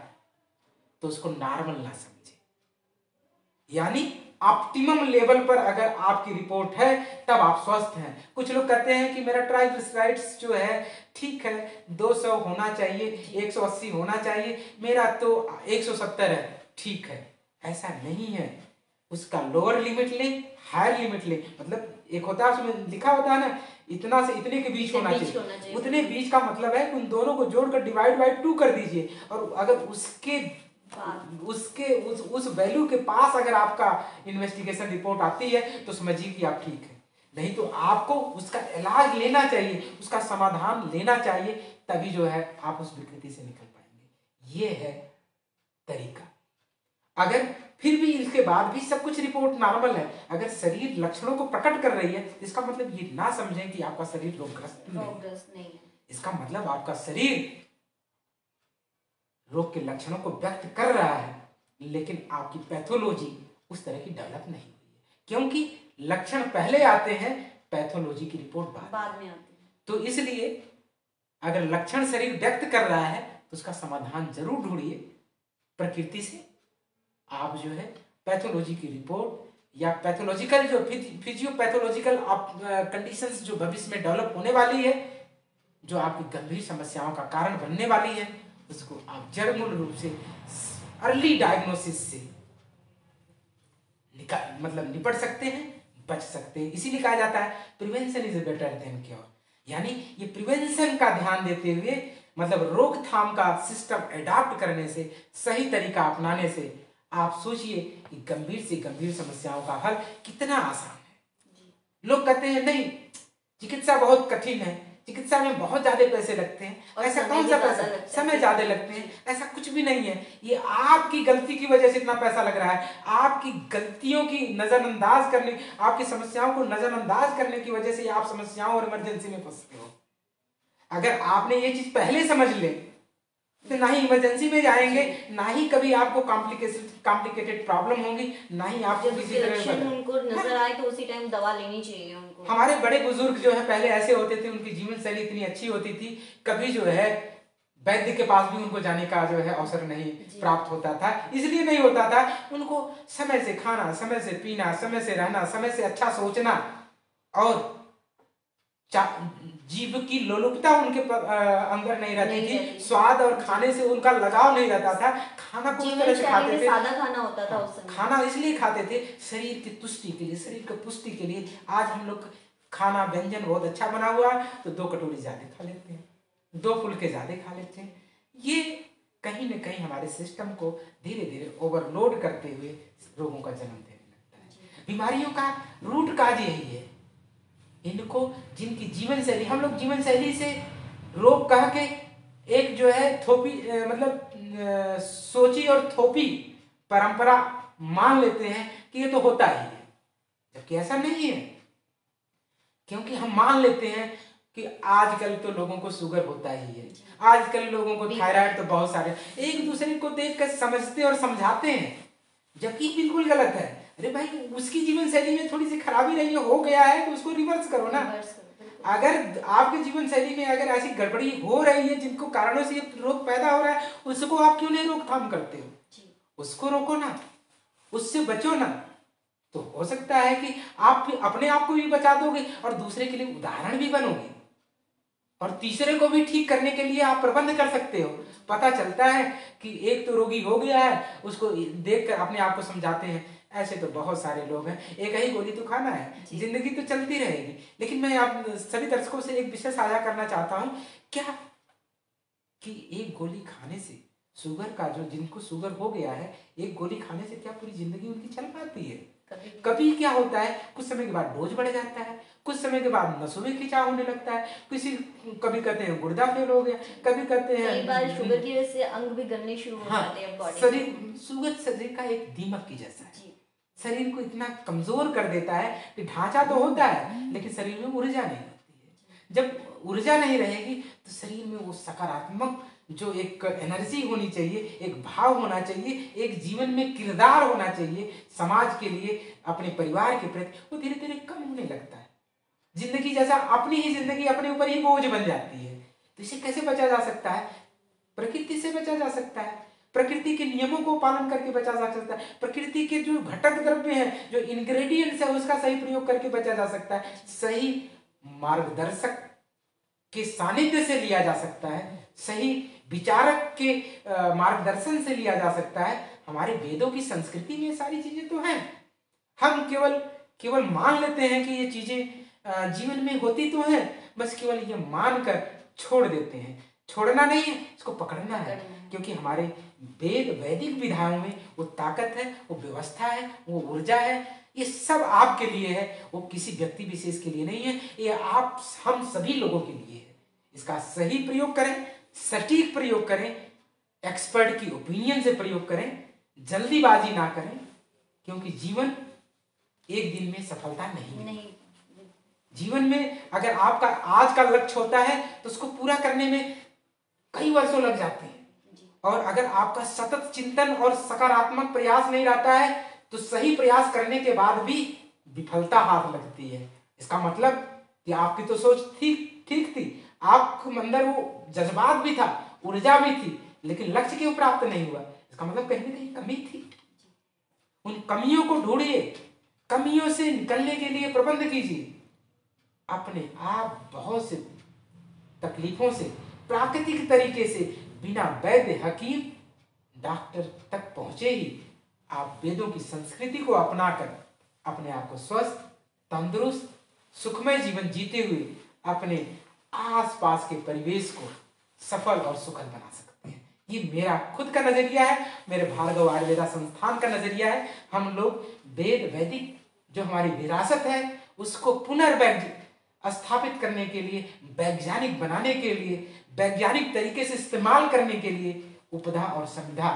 तो उसको नॉर्मल ना समझे। यानी ऑप्टिमम लेवल पर अगर आपकी रिपोर्ट है तब आप स्वस्थ हैं। कुछ लोग कहते हैं कि मेरा ट्राइग्लिसराइड्स जो है ठीक है, 200 होना चाहिए, 180 होना चाहिए, मेरा तो 170 है, ठीक है। ऐसा नहीं है, उसका लोअर लिमिट ले, हायर लिमिट ले, मतलब एक होता है उसमें लिखा होता है ना इतना से इतने के बीच होना चाहिए, उतने बीच का मतलब है उन दोनों को जोड़कर डिवाइड बाय 2 कर दीजिए, और अगर उस वैल्यू के पास अगर आपका इन्वेस्टिगेशन रिपोर्ट आती है तो समझिए कि आप ठीक है, नहीं तो आपको उसका इलाज लेना चाहिए, उसका समाधान लेना चाहिए, तभी जो है आप उस विकृति से निकल पाएंगे। ये है तरीका। अगर फिर भी इसके बाद भी सब कुछ रिपोर्ट नॉर्मल है, अगर शरीर लक्षणों को प्रकट कर रही है, इसका मतलब ये ना समझें कि आपका शरीर रोगग्रस्त नहीं है। इसका मतलब आपका शरीर रोग के लक्षणों को व्यक्त कर रहा है, लेकिन आपकी पैथोलॉजी उस तरह की डेवलप नहीं हुई है, क्योंकि लक्षण पहले आते हैं, पैथोलॉजी की रिपोर्ट बाद में आती है। तो इसलिए अगर लक्षण शरीर व्यक्त कर रहा है तो उसका समाधान जरूर ढूंढिए। प्रकृति से आप जो है पैथोलॉजी की रिपोर्ट या पैथोलॉजिकल जो फिजियोपैथोलॉजिकल कंडीशंस जो भविष्य में डेवलप होने वाली है, जो आपकी गंभीर समस्याओं का कारण बनने वाली है, उसको आप जड़ मूल रूप से अर्ली डायग्नोसिस से मतलब निपट सकते हैं, बच सकते हैं। इसीलिए कहा जाता है prevention is better than cure, यानी ये प्रिवेंशन का ध्यान देते हुए मतलब रोकथाम का सिस्टम एडॉप्ट करने से, सही तरीका अपनाने से आप सोचिए कि गंभीर से गंभीर समस्याओं का हल कितना आसान है। लोग कहते हैं नहीं चिकित्सा बहुत कठिन है, चिकित्सा में बहुत ज्यादा पैसे लगते हैं, ऐसा कौन सा पैसा, समय ज्यादा लगते हैं, ऐसा कुछ भी नहीं है। ये आपकी गलती की वजह से इतना पैसा लग रहा है, आपकी गलतियों की नजरअंदाज करने, आपकी समस्याओं को नजरअंदाज करने की वजह से आप समस्याओं और इमरजेंसी में फंसते हो। अगर आपने ये चीज पहले समझ ले तो ना ही इमरजेंसी में जाएंगे, ना ही कभी आपको कॉम्प्लिकेटेड प्रॉब्लम होगी, ना ही आपको किसी तरह उनको नजर आए तो उसी टाइम दवा लेनी चाहिए उनको। हमारे बड़े बुजुर्ग जो है पहले ऐसे होते थे, उनकी जीवन शैली इतनी अच्छी होती थी, कभी जो है वैद्य के पास भी उनको जाने का जो है अवसर नहीं प्राप्त होता था। इसलिए नहीं होता था, उनको समय से खाना, समय से पीना, समय से रहना, समय से अच्छा सोचना और जीभ की लोलुपता उनके अंदर नहीं रहती थी, स्वाद और खाने से उनका लगाव नहीं रहता था। खाना को उस तरह से खाते थे, सादा खाना होता था उस समय। खाना इसलिए खाते थे शरीर की तुष्टि के लिए, शरीर की पुष्टि के लिए। आज हम लोग खाना व्यंजन बहुत अच्छा बना हुआ तो 2 कटोरी ज्यादा खा लेते हैं, 2 फुलके ज्यादा खा लेते हैं। ये कहीं न कहीं हमारे सिस्टम को धीरे धीरे ओवरलोड करते हुए रोगों का जन्म देने लगता है। बीमारियों का रूट काज यही है। इनको जिनकी जीवन शैली, हम लोग जीवन शैली से रोग कह के एक जो है थोपी मतलब सोची और थोपी परंपरा मान लेते हैं कि ये तो होता ही है, जबकि ऐसा नहीं है। क्योंकि हम मान लेते हैं कि आजकल तो लोगों को शुगर होता ही है, आजकल लोगों को थायराइड तो बहुत सारे, एक दूसरे को देखकर समझते और समझाते हैं, जबकि बिल्कुल गलत है। अरे भाई उसकी जीवन शैली में थोड़ी सी खराबी रही हो गया है तो उसको रिवर्स करो ना। अगर आपके जीवन शैली में अगर ऐसी गड़बड़ी हो रही है जिनको कारणों से ये रोग पैदा हो रहा है, उसको आप क्यों नहीं रोकथाम करते हो? उसको रोको ना, उससे बचो ना, तो हो सकता है कि आप अपने आप को भी बचा दोगे और दूसरे के लिए उदाहरण भी बनोगे और तीसरे को भी ठीक करने के लिए आप प्रबंध कर सकते हो। पता चलता है कि एक तो रोगी हो गया है, उसको देखकर अपने आप को समझाते हैं। ऐसे तो बहुत सारे लोग हैं, एक ही गोली तो खाना है, जिंदगी तो चलती रहेगी। लेकिन मैं आप सभी दर्शकों से एक विषय साझा करना चाहता हूं, क्या कि एक गोली खाने से शुगर का जो जिनको शुगर हो गया है, एक गोली खाने से क्या पूरी जिंदगी उनकी चल पाती है? कभी क्या होता है, कुछ समय के बाद डोज बढ़ जाता है, कुछ समय के बाद नसों में खिंचाव होने लगता है, कभी कहते हैं गुर्दा फेल हो गया, कभी कहते हैं कई बार शुगर की वजह से अंग भी गलने शुरू हो जाते हैं बॉडी। शरीर, शुगर शरीर का एक दीमक की जैसा है, शरीर को इतना कमजोर कर देता है कि ढांचा तो होता है लेकिन शरीर में ऊर्जा नहीं होती है। जब ऊर्जा नहीं रहेगी तो शरीर में वो सकारात्मक जो एक एनर्जी होनी चाहिए, एक भाव होना चाहिए, एक जीवन में किरदार होना चाहिए समाज के लिए, अपने परिवार के प्रति, वो धीरे धीरे कम होने लगता है। जिंदगी जैसा अपनी ही जिंदगी अपने ऊपर ही बोझ बन जाती है। तो इसे कैसे बचा जा सकता है? प्रकृति से बचा जा सकता है, प्रकृति के नियमों को पालन करके बचा जा सकता है, प्रकृति के जो घटक द्रव्य हैं, जो इंग्रेडिएंट्स है, उसका सही प्रयोग करके बचा जा सकता है, सही मार्गदर्शक के सानिध्य से लिया जा सकता है, सही विचारक के मार्गदर्शन से लिया जा सकता है। हमारे वेदों की संस्कृति में सारी चीजें तो हैं, हम केवल मान लेते हैं कि ये चीजें जीवन में होती तो हैं, बस केवल ये मानकर छोड़ देते हैं। छोड़ना नहीं है, इसको पकड़ना है, क्योंकि हमारे वैदिक विधाओं में वो ताकत है, वो व्यवस्था है, वो ऊर्जा है। ये सब आपके लिए है, वो किसी व्यक्ति विशेष के लिए नहीं है, ये आप हम सभी लोगों के लिए है। इसका सही प्रयोग करें, सटीक प्रयोग करें, एक्सपर्ट की ओपिनियन से प्रयोग करें, जल्दीबाजी ना करें, क्योंकि जीवन एक दिन में सफलता नहीं। जीवन में अगर आपका आज का लक्ष्य होता है तो उसको पूरा करने में कई वर्षों लग जाते हैं, और अगर आपका सतत चिंतन और सकारात्मक प्रयास नहीं रहता है तो सही प्रयास करने के बाद भी विफलता हाथ लगती है। इसका मतलब कि आपकी तो सोच ठीक थी, आपके अंदर वो जज्बात भी था, ऊर्जा भी थी, लेकिन लक्ष्य क्यों प्राप्त नहीं हुआ? इसका मतलब कहीं ना कहीं कमी थी। उन कमियों को ढूंढिए, कमियों से निकलने के लिए प्रबंध कीजिए। अपने आप बहुत से तकलीफों से प्राकृतिक तरीके से बिना वैद्य हकीम डॉक्टर तक पहुंचे ही आप वेदों की संस्कृति को अपनाकर अपने आप को स्वस्थ, तंदुरुस्त, सुखमय जीवन जीते हुए अपने आसपास के परिवेश को सफल और सुखद बना सकते हैं। ये मेरा खुद का नजरिया है, मेरे भार्गव आयुर्वेदा संस्थान का नजरिया है। हम लोग वेद वैदिक जो हमारी विरासत है उसको स्थापित करने के लिए, वैज्ञानिक बनाने के लिए, वैज्ञानिक तरीके से इस्तेमाल करने के लिए उपधा और संविधा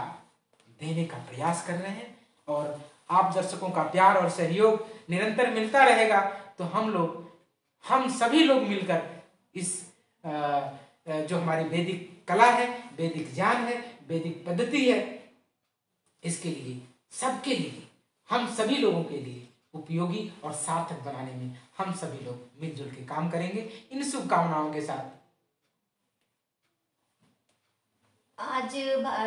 देने का प्रयास कर रहे हैं। और आप दर्शकों का प्यार और सहयोग निरंतर मिलता रहेगा तो हम सभी लोग मिलकर इस जो हमारी वैदिक कला है, वैदिक ज्ञान है, वैदिक पद्धति है, इसके लिए, सबके लिए, हम सभी लोगों के लिए उपयोगी और सार्थक बनाने में हम सभी लोग मिलजुल के काम करेंगे। इन शुभकामनाओं के साथ आज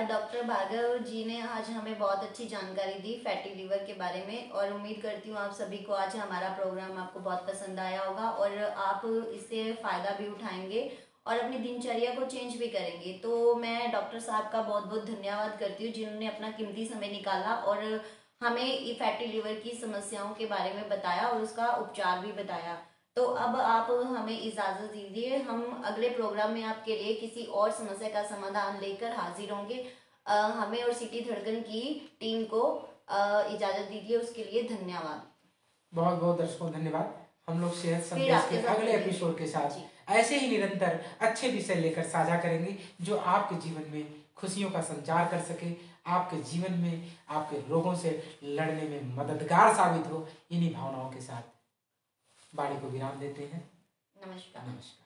डॉक्टर भार्गव जी ने आज हमें बहुत अच्छी जानकारी दी फैटी लीवर के बारे में, और उम्मीद करती हूँ आप सभी को आज हमारा प्रोग्राम आपको बहुत पसंद आया होगा और आप इससे फ़ायदा भी उठाएंगे और अपनी दिनचर्या को चेंज भी करेंगे। तो मैं डॉक्टर साहब का बहुत बहुत धन्यवाद करती हूँ जिन्होंने अपना कीमती समय निकाला और हमें फैटी लीवर की समस्याओं के बारे में बताया और उसका उपचार भी बताया। तो अब आप हमें इजाज़त दीजिए, हम अगले प्रोग्राम में आपके लिए किसी और समस्या का समाधान लेकर हाजिर होंगे। हमें और सिटी धड़कन की टीम को इजाज़त दीजिए, उसके लिए धन्यवाद। बहुत बहुत दर्शकों धन्यवाद। हम लोग सेहत संदेश के अगले एपिसोड के साथ ऐसे ही निरंतर अच्छे विषय लेकर साझा करेंगे जो आपके जीवन में खुशियों का संचार कर सके, आपके जीवन में आपके रोगों से लड़ने में मददगार साबित हो। इन्हीं भावनाओं के साथ वाणी को विराम देते हैं। नमस्कार। नमस्कार।